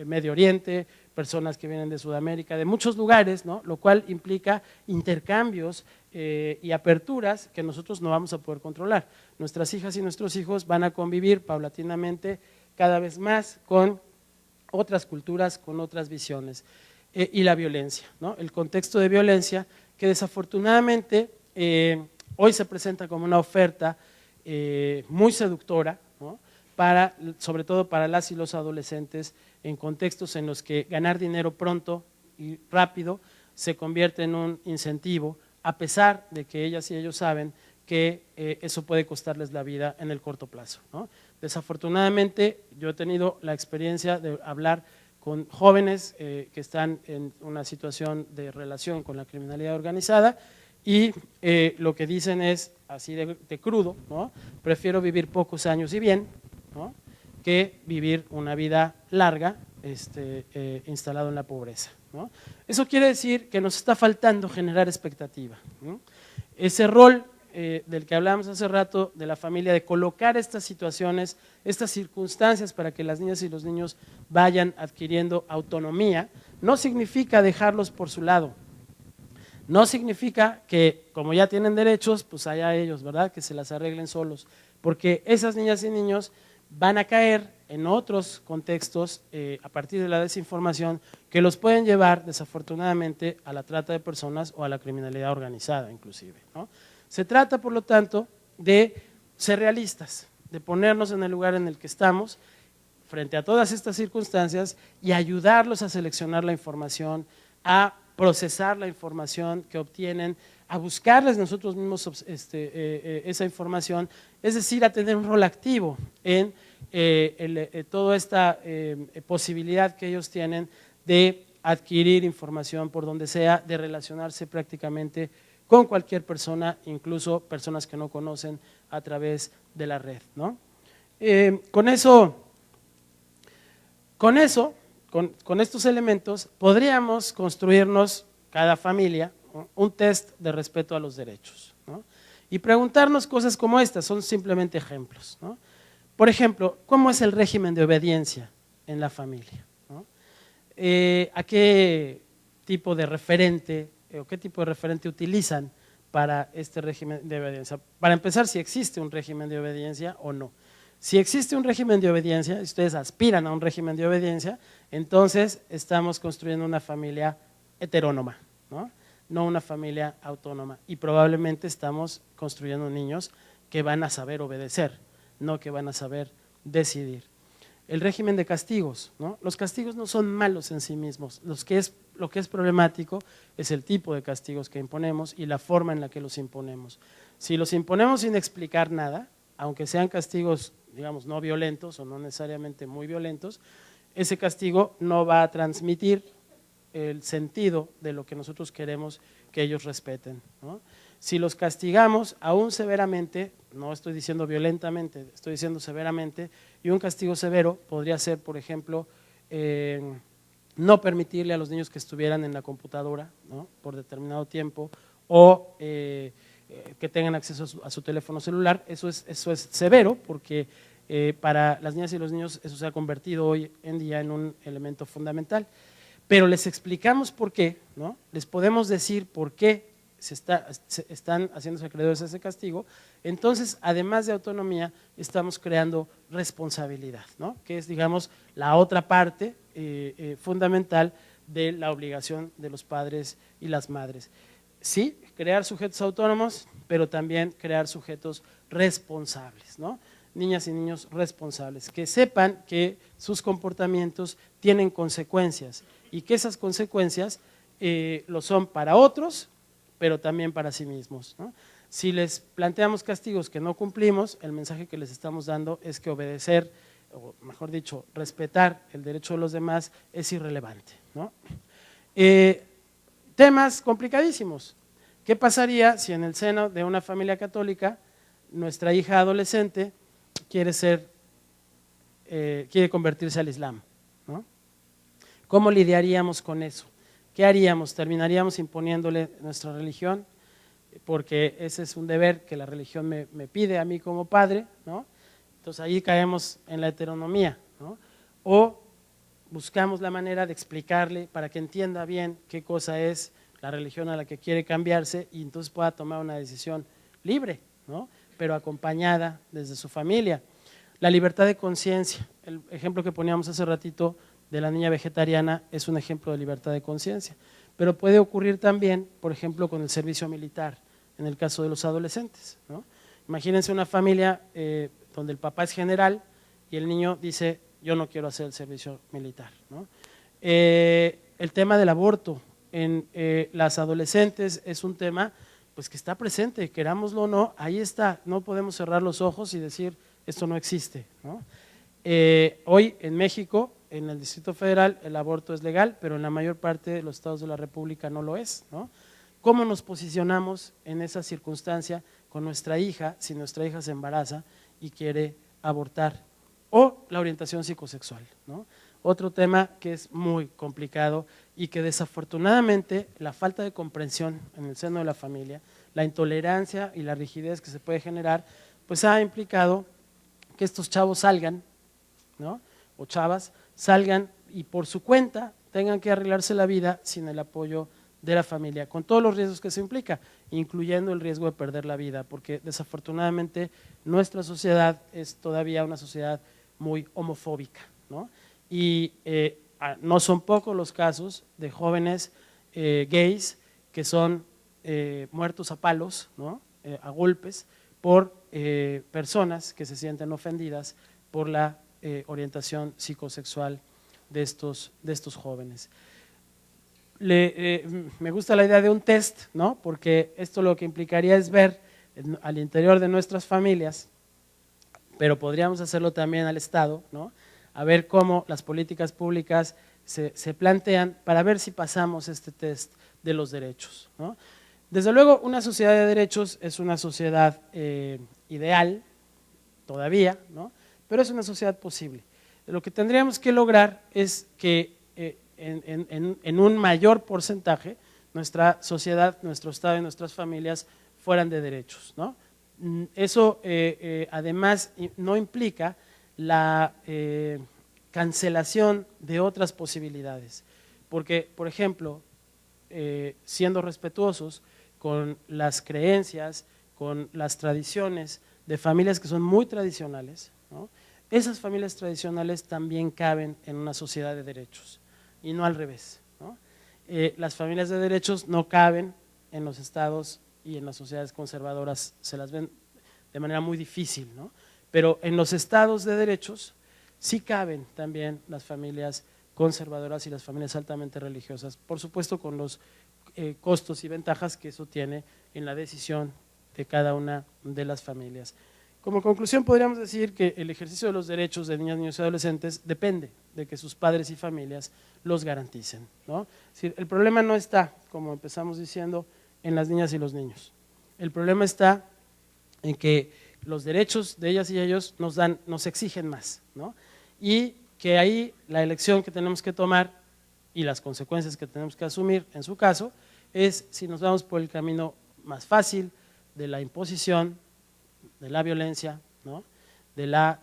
[SPEAKER 2] Medio Oriente, personas que vienen de Sudamérica, de muchos lugares, ¿no? Lo cual implica intercambios y aperturas que nosotros no vamos a poder controlar. Nuestras hijas y nuestros hijos van a convivir paulatinamente cada vez más con otras culturas, con otras visiones. Y la violencia, ¿no? El contexto de violencia que desafortunadamente hoy se presenta como una oferta muy seductora, ¿no? Sobre todo para las y los adolescentes en contextos en los que ganar dinero pronto y rápido se convierte en un incentivo, a pesar de que ellas y ellos saben que eso puede costarles la vida en el corto plazo, ¿no? Desafortunadamente yo he tenido la experiencia de hablar con jóvenes que están en una situación de relación con la criminalidad organizada y lo que dicen es así de crudo, ¿no? Prefiero vivir pocos años y bien, ¿no? Que vivir una vida larga instalado en la pobreza, ¿no? Eso quiere decir que nos está faltando generar expectativa, ¿no? Ese rol del que hablábamos hace rato de la familia, de colocar estas situaciones, estas circunstancias para que las niñas y los niños vayan adquiriendo autonomía, no significa dejarlos por su lado, no significa que como ya tienen derechos, pues allá ellos, ¿verdad? Que se las arreglen solos, porque esas niñas y niños van a caer en otros contextos a partir de la desinformación que los pueden llevar desafortunadamente a la trata de personas o a la criminalidad organizada inclusive, ¿no? Se trata, por lo tanto, de ser realistas, de ponernos en el lugar en el que estamos frente a todas estas circunstancias y ayudarlos a seleccionar la información, a procesar la información que obtienen, a buscarles nosotros mismos esa información, es decir, a tener un rol activo en toda esta posibilidad que ellos tienen de adquirir información por donde sea, de relacionarse prácticamente con cualquier persona, incluso personas que no conocen a través de con estos elementos podríamos construirnos, cada familia, ¿no?, un test de respeto a los derechos, ¿no?, y preguntarnos cosas como estas, son simplemente ejemplos, ¿no? Por ejemplo, ¿cómo es el régimen de obediencia en la familia, ¿no? ¿A qué tipo de referente o qué tipo de referente utilizan para este régimen de obediencia? Para empezar, si existe un régimen de obediencia o no. Si existe un régimen de obediencia, si ustedes aspiran a un régimen de obediencia, entonces estamos construyendo una familia heterónoma, ¿no? No una familia autónoma, y probablemente estamos construyendo niños que van a saber obedecer, no que van a saber decidir. El régimen de castigos, ¿no? Los castigos no son malos en sí mismos, lo que es problemático es el tipo de castigos que imponemos y la forma en la que los imponemos. Si los imponemos sin explicar nada, aunque sean castigos, digamos, no violentos o no necesariamente muy violentos, ese castigo no va a transmitir el sentido de lo que nosotros queremos que ellos respeten, ¿no? Si los castigamos aún severamente, no estoy diciendo violentamente, estoy diciendo severamente, y un castigo severo podría ser, por ejemplo, no permitirle a los niños que estuvieran en la computadora, ¿no?, por determinado tiempo, o que tengan acceso a su teléfono celular. Eso es severo, porque para las niñas y los niños eso se ha convertido hoy en día en un elemento fundamental. Pero les explicamos por qué, ¿no? Les podemos decir por qué están haciéndose acreedores a ese castigo. Entonces, además de autonomía, estamos creando responsabilidad, ¿no?, que es, digamos, la otra parte fundamental de la obligación de los padres y las madres. Sí, crear sujetos autónomos, pero también crear sujetos responsables, ¿no? Niñas y niños responsables, que sepan que sus comportamientos tienen consecuencias y que esas consecuencias lo son para otros, pero también para sí mismos, ¿no? Si les planteamos castigos que no cumplimos, el mensaje que les estamos dando es que obedecer, o mejor dicho, respetar el derecho de los demás es irrelevante, ¿no? Temas complicadísimos. ¿Qué pasaría si en el seno de una familia católica nuestra hija adolescente quiere convertirse al Islam, ¿no? ¿Cómo lidiaríamos con eso? ¿Qué haríamos? ¿Terminaríamos imponiéndole nuestra religión? Porque ese es un deber que la religión me pide a mí como padre, ¿no? Entonces ahí caemos en la heteronomía, ¿no? O buscamos la manera de explicarle para que entienda bien qué cosa es la religión a la que quiere cambiarse y entonces pueda tomar una decisión libre, ¿no?, pero acompañada desde su familia. La libertad de conciencia, el ejemplo que poníamos hace ratito de la niña vegetariana es un ejemplo de libertad de conciencia, pero puede ocurrir también, por ejemplo, con el servicio militar, en el caso de los adolescentes, ¿no? Imagínense una familia donde el papá es general y el niño dice, yo no quiero hacer el servicio militar, ¿no? El tema del aborto en las adolescentes es un tema pues que está presente, querámoslo o no, ahí está, no podemos cerrar los ojos y decir esto no existe, ¿no? Hoy en México, en el Distrito Federal, el aborto es legal, pero en la mayor parte de los estados de la República no lo es, ¿no? ¿Cómo nos posicionamos en esa circunstancia con nuestra hija, si nuestra hija se embaraza y quiere abortar? O la orientación psicosexual, ¿no? Otro tema que es muy complicado y que desafortunadamente la falta de comprensión en el seno de la familia, la intolerancia y la rigidez que se puede generar, pues ha implicado que estos chavos salgan, ¿no?, o chavas salgan y por su cuenta tengan que arreglarse la vida sin el apoyo de la familia, con todos los riesgos que se implica, incluyendo el riesgo de perder la vida, porque desafortunadamente nuestra sociedad es todavía una sociedad muy homofóbica, ¿no? Y no son pocos los casos de jóvenes gays que son muertos a palos, ¿no?, a golpes, por personas que se sienten ofendidas por la orientación psicosexual de estos jóvenes. Me gusta la idea de un test, ¿no?, porque esto lo que implicaría es ver al interior de nuestras familias, pero podríamos hacerlo también al Estado, ¿no?, a ver cómo las políticas públicas se plantean para ver si pasamos este test de los derechos, ¿no? Desde luego, una sociedad de derechos es una sociedad ideal todavía, ¿no?, pero es una sociedad posible. Lo que tendríamos que lograr es que en un mayor porcentaje nuestra sociedad, nuestro Estado y nuestras familias fueran de derechos, ¿no? Eso además no implica la cancelación de otras posibilidades, porque, por ejemplo, siendo respetuosos con las creencias, con las tradiciones de familias que son muy tradicionales, ¿no? Esas familias tradicionales también caben en una sociedad de derechos y no al revés, ¿no? Las familias de derechos no caben en los estados y en las sociedades conservadoras, se las ven de manera muy difícil, ¿no? Pero en los estados de derechos sí caben también las familias conservadoras y las familias altamente religiosas, por supuesto con los costos y ventajas que eso tiene en la decisión de cada una de las familias. Como conclusión podríamos decir que el ejercicio de los derechos de niñas, niños y adolescentes depende de que sus padres y familias los garanticen, ¿no? Es decir, el problema no está, como empezamos diciendo, en las niñas y los niños. El problema está en que los derechos de ellas y ellos nos exigen más, ¿no? Y que ahí la elección que tenemos que tomar y las consecuencias que tenemos que asumir, en su caso, es si nos vamos por el camino más fácil de la imposición, de la violencia, ¿no? De la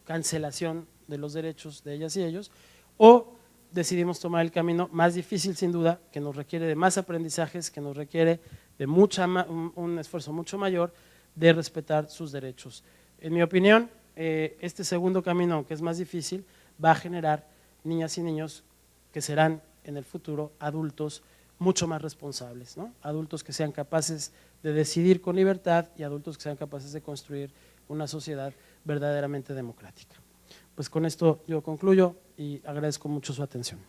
[SPEAKER 2] cancelación de los derechos de ellas y ellos, o decidimos tomar el camino más difícil sin duda, que nos requiere de más aprendizajes, que nos requiere de un esfuerzo mucho mayor de respetar sus derechos. En mi opinión, este segundo camino, aunque es más difícil, va a generar niñas y niños que serán en el futuro adultos mucho más responsables, ¿no? Adultos que sean capaces de decidir con libertad y adultos que sean capaces de construir una sociedad verdaderamente democrática. Pues con esto yo concluyo y agradezco mucho su atención.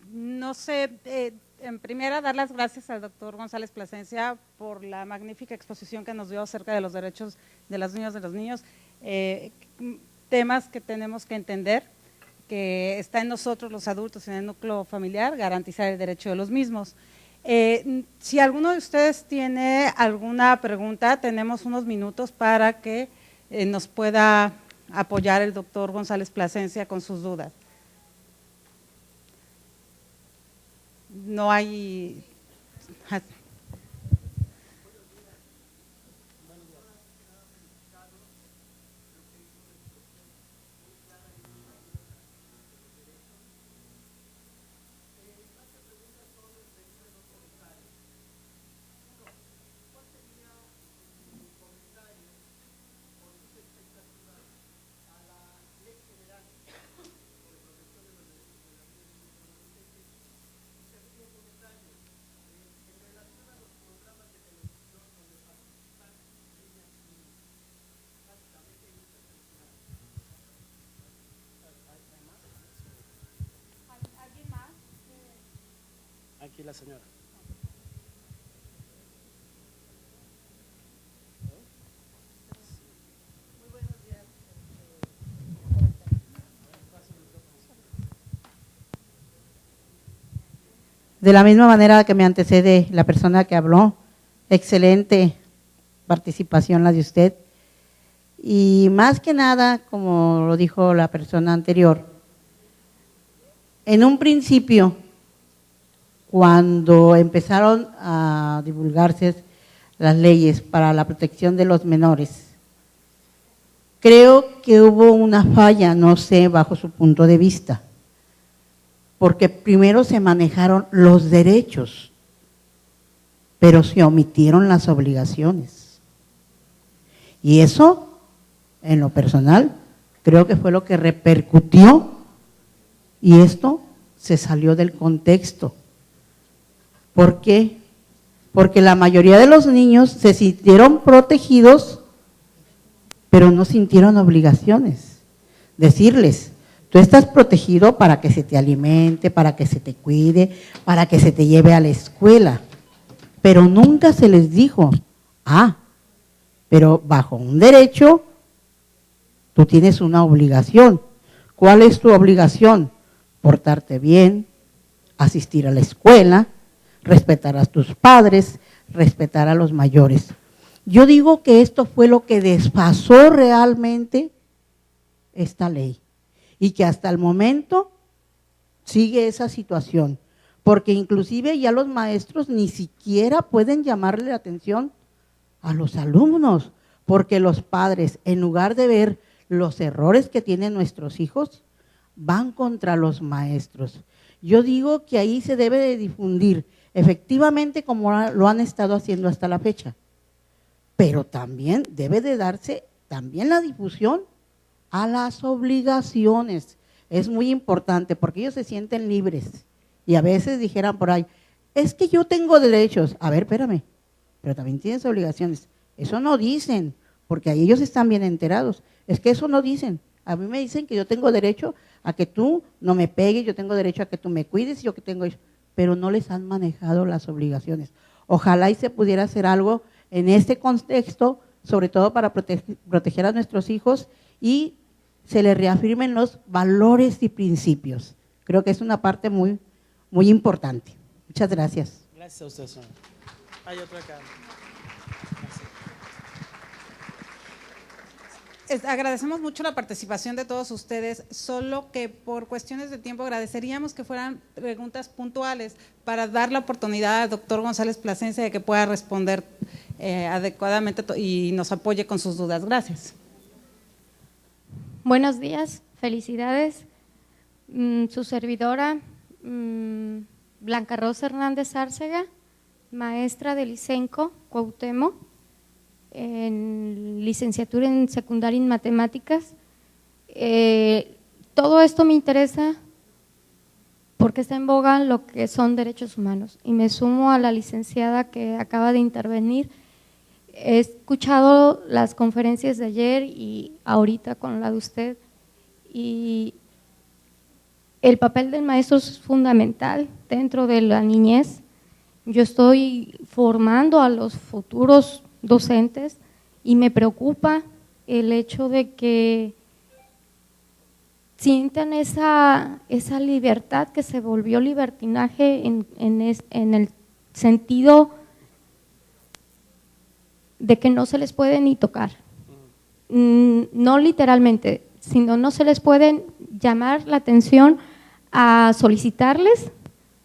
[SPEAKER 1] No sé, en primera dar las gracias al doctor González Plasencia por la magnífica exposición que nos dio acerca de los derechos de las niñas y de los niños, temas que tenemos que entender, que está en nosotros los adultos, en el núcleo familiar, garantizar el derecho de los mismos. Si alguno de ustedes tiene alguna pregunta, tenemos unos minutos para que nos pueda apoyar el doctor González Plasencia con sus dudas. No hay…
[SPEAKER 2] Aquí la señora.
[SPEAKER 3] Muy buenos días. De la misma manera que me antecede la persona que habló, excelente participación la de usted. Y más que nada, como lo dijo la persona anterior, en un principio, cuando empezaron a divulgarse las leyes para la protección de los menores, creo que hubo una falla, no sé, bajo su punto de vista, porque primero se manejaron los derechos, pero se omitieron las obligaciones. Y eso, en lo personal, creo que fue lo que repercutió, y esto se salió del contexto. ¿Por qué? Porque la mayoría de los niños se sintieron protegidos, pero no sintieron obligaciones. Decirles, tú estás protegido para que se te alimente, para que se te cuide, para que se te lleve a la escuela. Pero nunca se les dijo, pero bajo un derecho, tú tienes una obligación. ¿Cuál es tu obligación? Portarte bien, asistir a la escuela, respetar a tus padres, respetar a los mayores. Yo digo que esto fue lo que desfasó realmente esta ley y que hasta el momento sigue esa situación, porque inclusive ya los maestros ni siquiera pueden llamarle la atención a los alumnos, porque los padres, en lugar de ver los errores que tienen nuestros hijos, van contra los maestros. Yo digo que ahí se debe de difundir, efectivamente como lo han estado haciendo hasta la fecha, pero también debe de darse también la difusión a las obligaciones. Es muy importante porque ellos se sienten libres y a veces dijeran por ahí, es que yo tengo derechos. A ver, espérame, pero también tienes obligaciones. Eso no dicen, porque ahí ellos están bien enterados. Es que eso no dicen. A mí me dicen que yo tengo derecho a que tú no me pegues, yo tengo derecho a que tú me cuides, yo que tengo eso, pero no les han manejado las obligaciones. Ojalá y se pudiera hacer algo en este contexto, sobre todo para proteger a nuestros hijos y se les reafirmen los valores y principios. Creo que es una parte muy, muy importante. Muchas gracias.
[SPEAKER 2] Gracias a usted, señora. Hay otra acá.
[SPEAKER 1] Agradecemos mucho la participación de todos ustedes, solo que por cuestiones de tiempo agradeceríamos que fueran preguntas puntuales para dar la oportunidad al doctor González Plasencia de que pueda responder adecuadamente y nos apoye con sus dudas. Gracias.
[SPEAKER 4] Buenos días, felicidades. Su servidora, Blanca Rosa Hernández Árcega, maestra del ICENCO, Cuauhtémoc, en licenciatura en secundaria en matemáticas. Todo esto me interesa porque está en boga lo que son derechos humanos y me sumo a la licenciada que acaba de intervenir. He escuchado las conferencias de ayer y ahorita con la de usted y el papel del maestro es fundamental dentro de la niñez. Yo estoy formando a los futuros docentes y me preocupa el hecho de que sientan esa libertad que se volvió libertinaje en el sentido de que no se les puede ni tocar, no literalmente, sino no se les puede llamar la atención a solicitarles,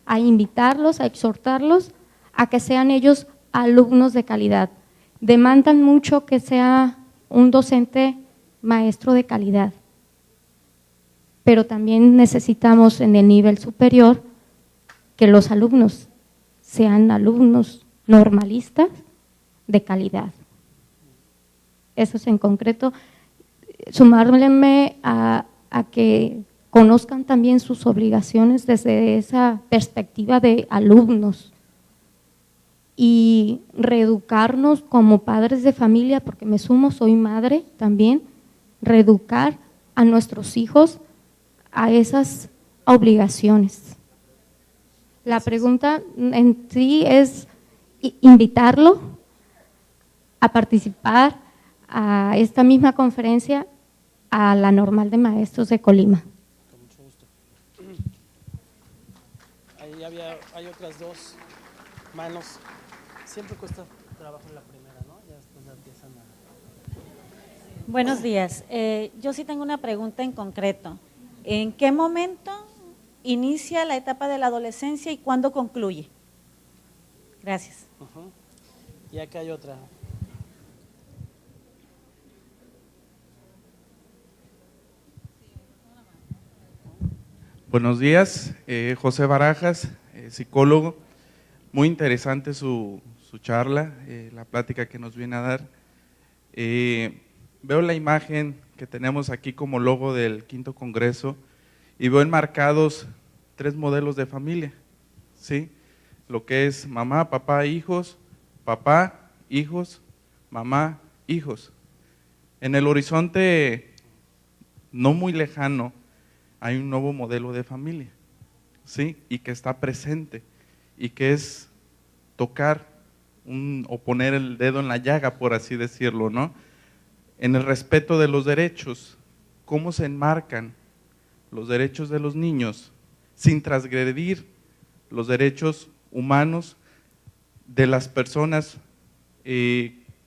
[SPEAKER 4] a invitarlos, a exhortarlos a que sean ellos alumnos de calidad. Demandan mucho que sea un docente maestro de calidad, pero también necesitamos en el nivel superior que los alumnos sean alumnos normalistas de calidad. Eso es en concreto, sumarme a que conozcan también sus obligaciones desde esa perspectiva de alumnos y reeducarnos como padres de familia, porque me sumo, soy madre también, reeducar a nuestros hijos a esas obligaciones. La pregunta en sí es invitarlo a participar a esta misma conferencia a la Normal de Maestros de Colima.
[SPEAKER 2] Con mucho gusto. Ahí hay otras dos manos. Siempre cuesta trabajo en la primera, ¿no? Ya después la empiezan a…
[SPEAKER 5] Buenos días. Yo sí tengo una pregunta en concreto. ¿En qué momento inicia la etapa de la adolescencia y cuándo concluye? Gracias.
[SPEAKER 2] Y acá hay otra.
[SPEAKER 6] Buenos días, José Barajas, psicólogo. Muy interesante su charla, la plática que nos viene a dar. Veo la imagen que tenemos aquí como logo del 5º Congreso y veo enmarcados 3 modelos de familia, ¿sí? Lo que es mamá, papá, hijos, papá, hijos, mamá, hijos. En el horizonte no muy lejano hay un nuevo modelo de familia, ¿sí? Y que está presente y que es tocar o poner el dedo en la llaga, por así decirlo, ¿no? En el respeto de los derechos, cómo se enmarcan los derechos de los niños sin transgredir los derechos humanos de las personas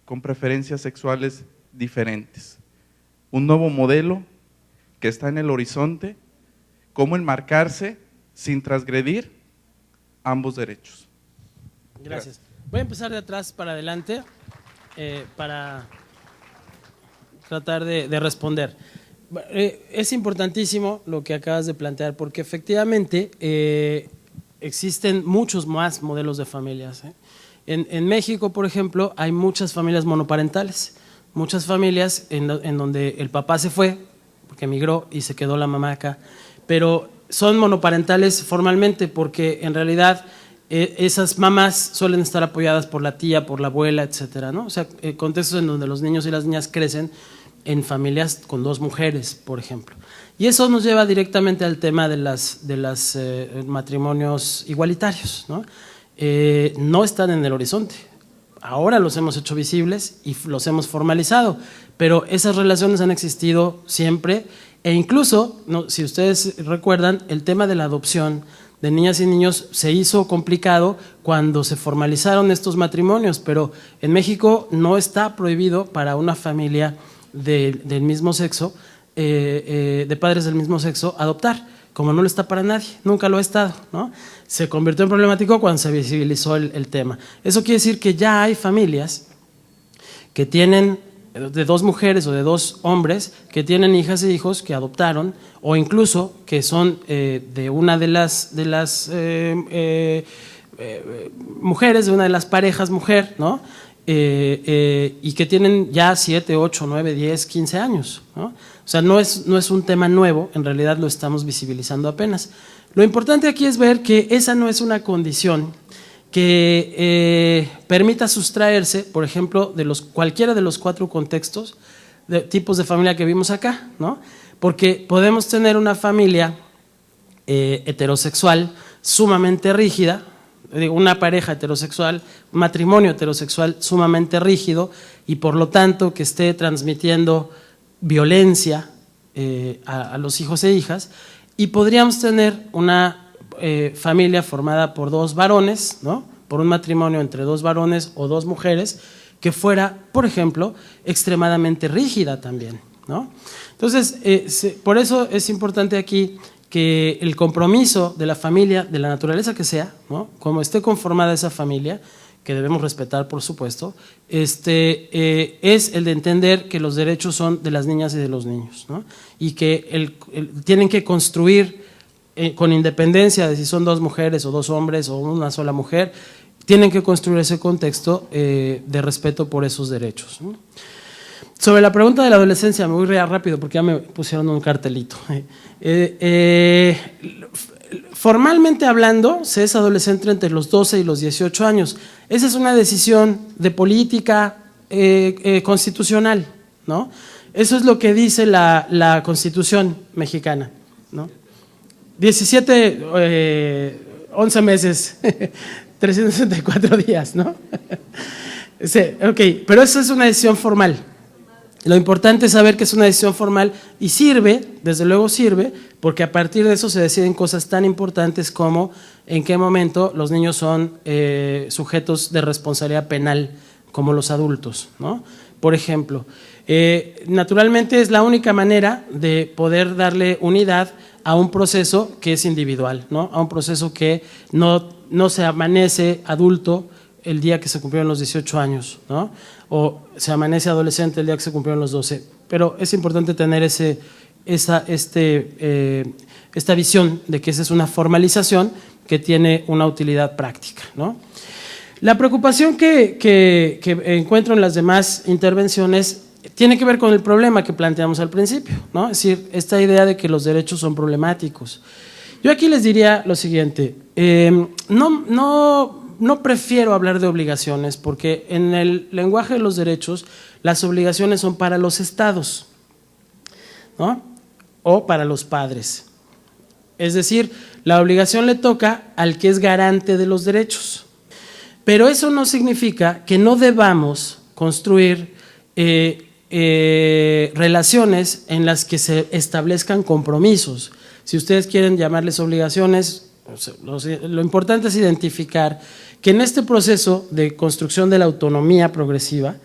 [SPEAKER 6] con preferencias sexuales diferentes. Un nuevo modelo que está en el horizonte, cómo enmarcarse sin transgredir ambos derechos.
[SPEAKER 2] Gracias. Voy a empezar de atrás para adelante para tratar de responder. Es importantísimo lo que acabas de plantear porque efectivamente existen muchos más modelos de familias. En México, por ejemplo, hay muchas familias monoparentales, muchas familias en donde el papá se fue porque emigró y se quedó la mamá acá, pero son monoparentales formalmente porque en realidad esas mamás suelen estar apoyadas por la tía, por la abuela, etcétera, ¿no? O sea, contextos en donde los niños y las niñas crecen en familias con dos mujeres, por ejemplo. Y eso nos lleva directamente al tema de los matrimonios igualitarios, ¿no? No están en el horizonte. Ahora los hemos hecho visibles y los hemos formalizado, pero esas relaciones han existido siempre e incluso, si ustedes recuerdan, el tema de la adopción de niñas y niños se hizo complicado cuando se formalizaron estos matrimonios, pero en México no está prohibido para una familia del mismo sexo, de padres del mismo sexo, adoptar, como no lo está para nadie, nunca lo ha estado, ¿no? Se convirtió en problemático cuando se visibilizó el tema. Eso quiere decir que ya hay familias que tienen de dos mujeres o de dos hombres que tienen hijas e hijos que adoptaron o incluso que son de una de las mujeres, de una de las parejas mujer, ¿no? Y que tienen ya 7, 8, 9, 10, 15 años, ¿no? O sea, no es un tema nuevo, en realidad lo estamos visibilizando apenas. Lo importante aquí es ver que esa no es una condición que permita sustraerse, por ejemplo, de cualquiera de los 4 contextos, de tipos de familia que vimos acá, ¿no? Porque podemos tener una familia heterosexual sumamente rígida, una pareja heterosexual, un matrimonio heterosexual sumamente rígido y por lo tanto que esté transmitiendo violencia a los hijos e hijas, y podríamos tener una familia formada por 2 varones, ¿no? Por un matrimonio entre 2 varones o 2 mujeres que fuera, por ejemplo, extremadamente rígida también, ¿no? Entonces, por eso es importante aquí que el compromiso de la familia, de la naturaleza que sea, ¿no? Como esté conformada esa familia, que debemos respetar, por supuesto, es el de entender que los derechos son de las niñas y de los niños, ¿no? Y que tienen que construir con independencia de si son 2 mujeres o 2 hombres o una sola mujer, tienen que construir ese contexto de respeto por esos derechos, ¿no? Sobre la pregunta de la adolescencia, me voy rápido porque ya me pusieron un cartelito. Formalmente hablando, se es adolescente entre los 12 y los 18 años. Esa es una decisión de política constitucional, ¿no? Eso es lo que dice la Constitución mexicana, ¿no? 17, 11 meses, 364 días, ¿no? Sí, ok, pero eso es una decisión formal. Lo importante es saber que es una decisión formal y sirve, desde luego sirve, porque a partir de eso se deciden cosas tan importantes como en qué momento los niños son sujetos de responsabilidad penal como los adultos, ¿no? Por ejemplo, naturalmente es la única manera de poder darle unidad a un proceso que es individual, ¿no? A un proceso que no se amanece adulto el día que se cumplieron los 18 años, ¿no? O se amanece adolescente el día que se cumplieron los 12. Pero es importante tener esta visión de que esa es una formalización que tiene una utilidad práctica, ¿no? La preocupación que encuentro en las demás intervenciones tiene que ver con el problema que planteamos al principio, ¿no? Es decir, esta idea de que los derechos son problemáticos. Yo aquí les diría lo siguiente, no prefiero hablar de obligaciones porque en el lenguaje de los derechos las obligaciones son para los estados, ¿no? O para los padres. Es decir, la obligación le toca al que es garante de los derechos. Pero eso no significa que no debamos construir relaciones en las que se establezcan compromisos. Si ustedes quieren llamarles obligaciones, Lo importante es identificar que en este proceso de construcción de la autonomía progresiva,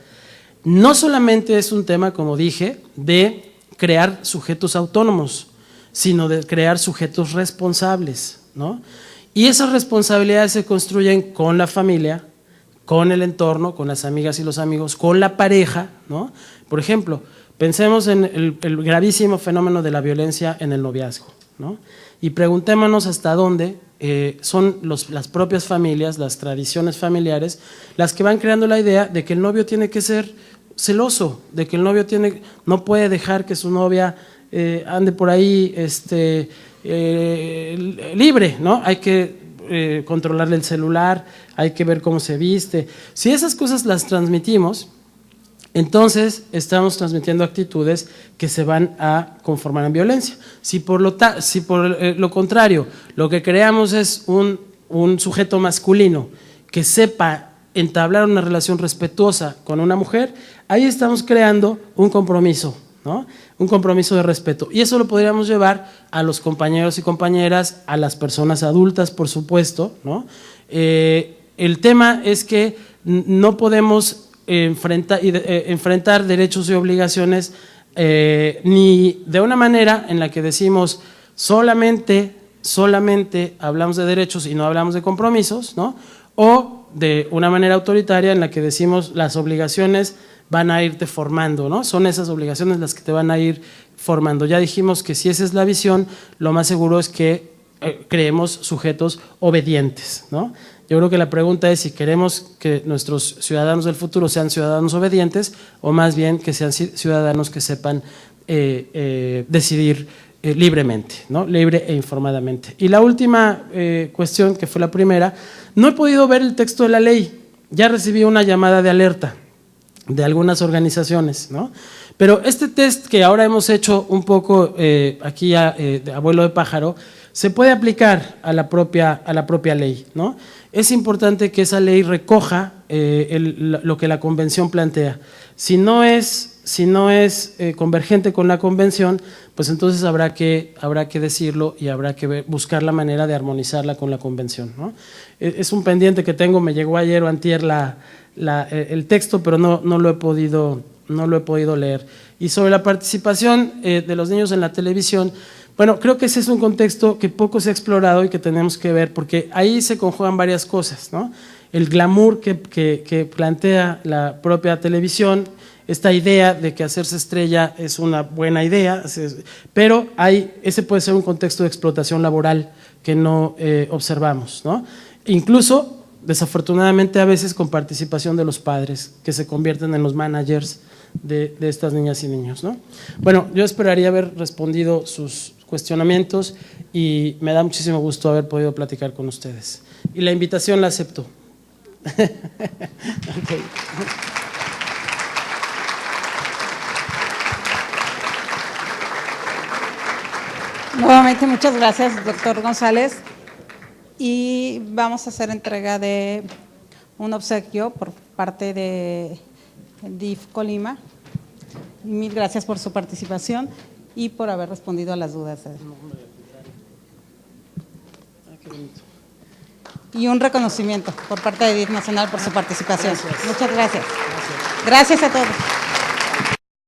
[SPEAKER 2] no solamente es un tema, como dije, de crear sujetos autónomos, sino de crear sujetos responsables, ¿no? Y esas responsabilidades se construyen con la familia, con el entorno, con las amigas y los amigos, con la pareja, ¿no? Por ejemplo, pensemos en el gravísimo fenómeno de la violencia en el noviazgo, ¿no? Y preguntémonos hasta dónde son las propias familias, las tradiciones familiares, las que van creando la idea de que el novio tiene que ser celoso, de que el novio no puede dejar que su novia ande por ahí libre, ¿no? Hay que controlarle el celular, hay que ver cómo se viste. Si esas cosas las transmitimos, entonces estamos transmitiendo actitudes que se van a conformar en violencia. Si por lo contrario, lo que creamos es un sujeto masculino que sepa entablar una relación respetuosa con una mujer, ahí estamos creando un compromiso, ¿no? Un compromiso de respeto. Y eso lo podríamos llevar a los compañeros y compañeras, a las personas adultas, por supuesto, el tema es que no podemos enfrentar derechos y obligaciones ni de una manera en la que decimos solamente hablamos de derechos y no hablamos de compromisos, ¿no? O de una manera autoritaria en la que decimos las obligaciones van a irte formando, ¿no? Son esas obligaciones las que te van a ir formando. Ya dijimos que si esa es la visión, lo más seguro es que creemos sujetos obedientes, ¿no? Yo creo que la pregunta es si queremos que nuestros ciudadanos del futuro sean ciudadanos obedientes o más bien que sean ciudadanos que sepan decidir libremente, ¿no? Libre e informadamente. Y la última cuestión, que fue la primera, no he podido ver el texto de la ley. Ya recibí una llamada de alerta de algunas organizaciones, ¿no? Pero este test que ahora hemos hecho un poco aquí de abuelo de pájaro, se puede aplicar a la propia ley, ¿no? Es importante que esa ley recoja lo que la convención plantea. Si no es convergente con la convención, pues entonces habrá que decirlo y habrá que buscar la manera de armonizarla con la convención, ¿no? Es un pendiente que tengo, me llegó ayer o antier el texto, pero no lo he podido leer. Y sobre la participación de los niños en la televisión, bueno, creo que ese es un contexto que poco se ha explorado y que tenemos que ver, porque ahí se conjugan varias cosas, ¿no? El glamour que plantea la propia televisión, esta idea de que hacerse estrella es una buena idea, pero ese puede ser un contexto de explotación laboral que no observamos, ¿no? Incluso, desafortunadamente, a veces con participación de los padres, que se convierten en los managers de estas niñas y niños, ¿no? Bueno, yo esperaría haber respondido sus cuestionamientos y me da muchísimo gusto haber podido platicar con ustedes. Y la invitación la acepto. Okay.
[SPEAKER 1] Nuevamente, muchas gracias, doctor González. Y vamos a hacer entrega de un obsequio por parte de DIF Colima. Mil gracias por su participación y por haber respondido a las dudas. Y un reconocimiento por parte de DIF Nacional por su participación. Gracias. Muchas gracias. Gracias a todos.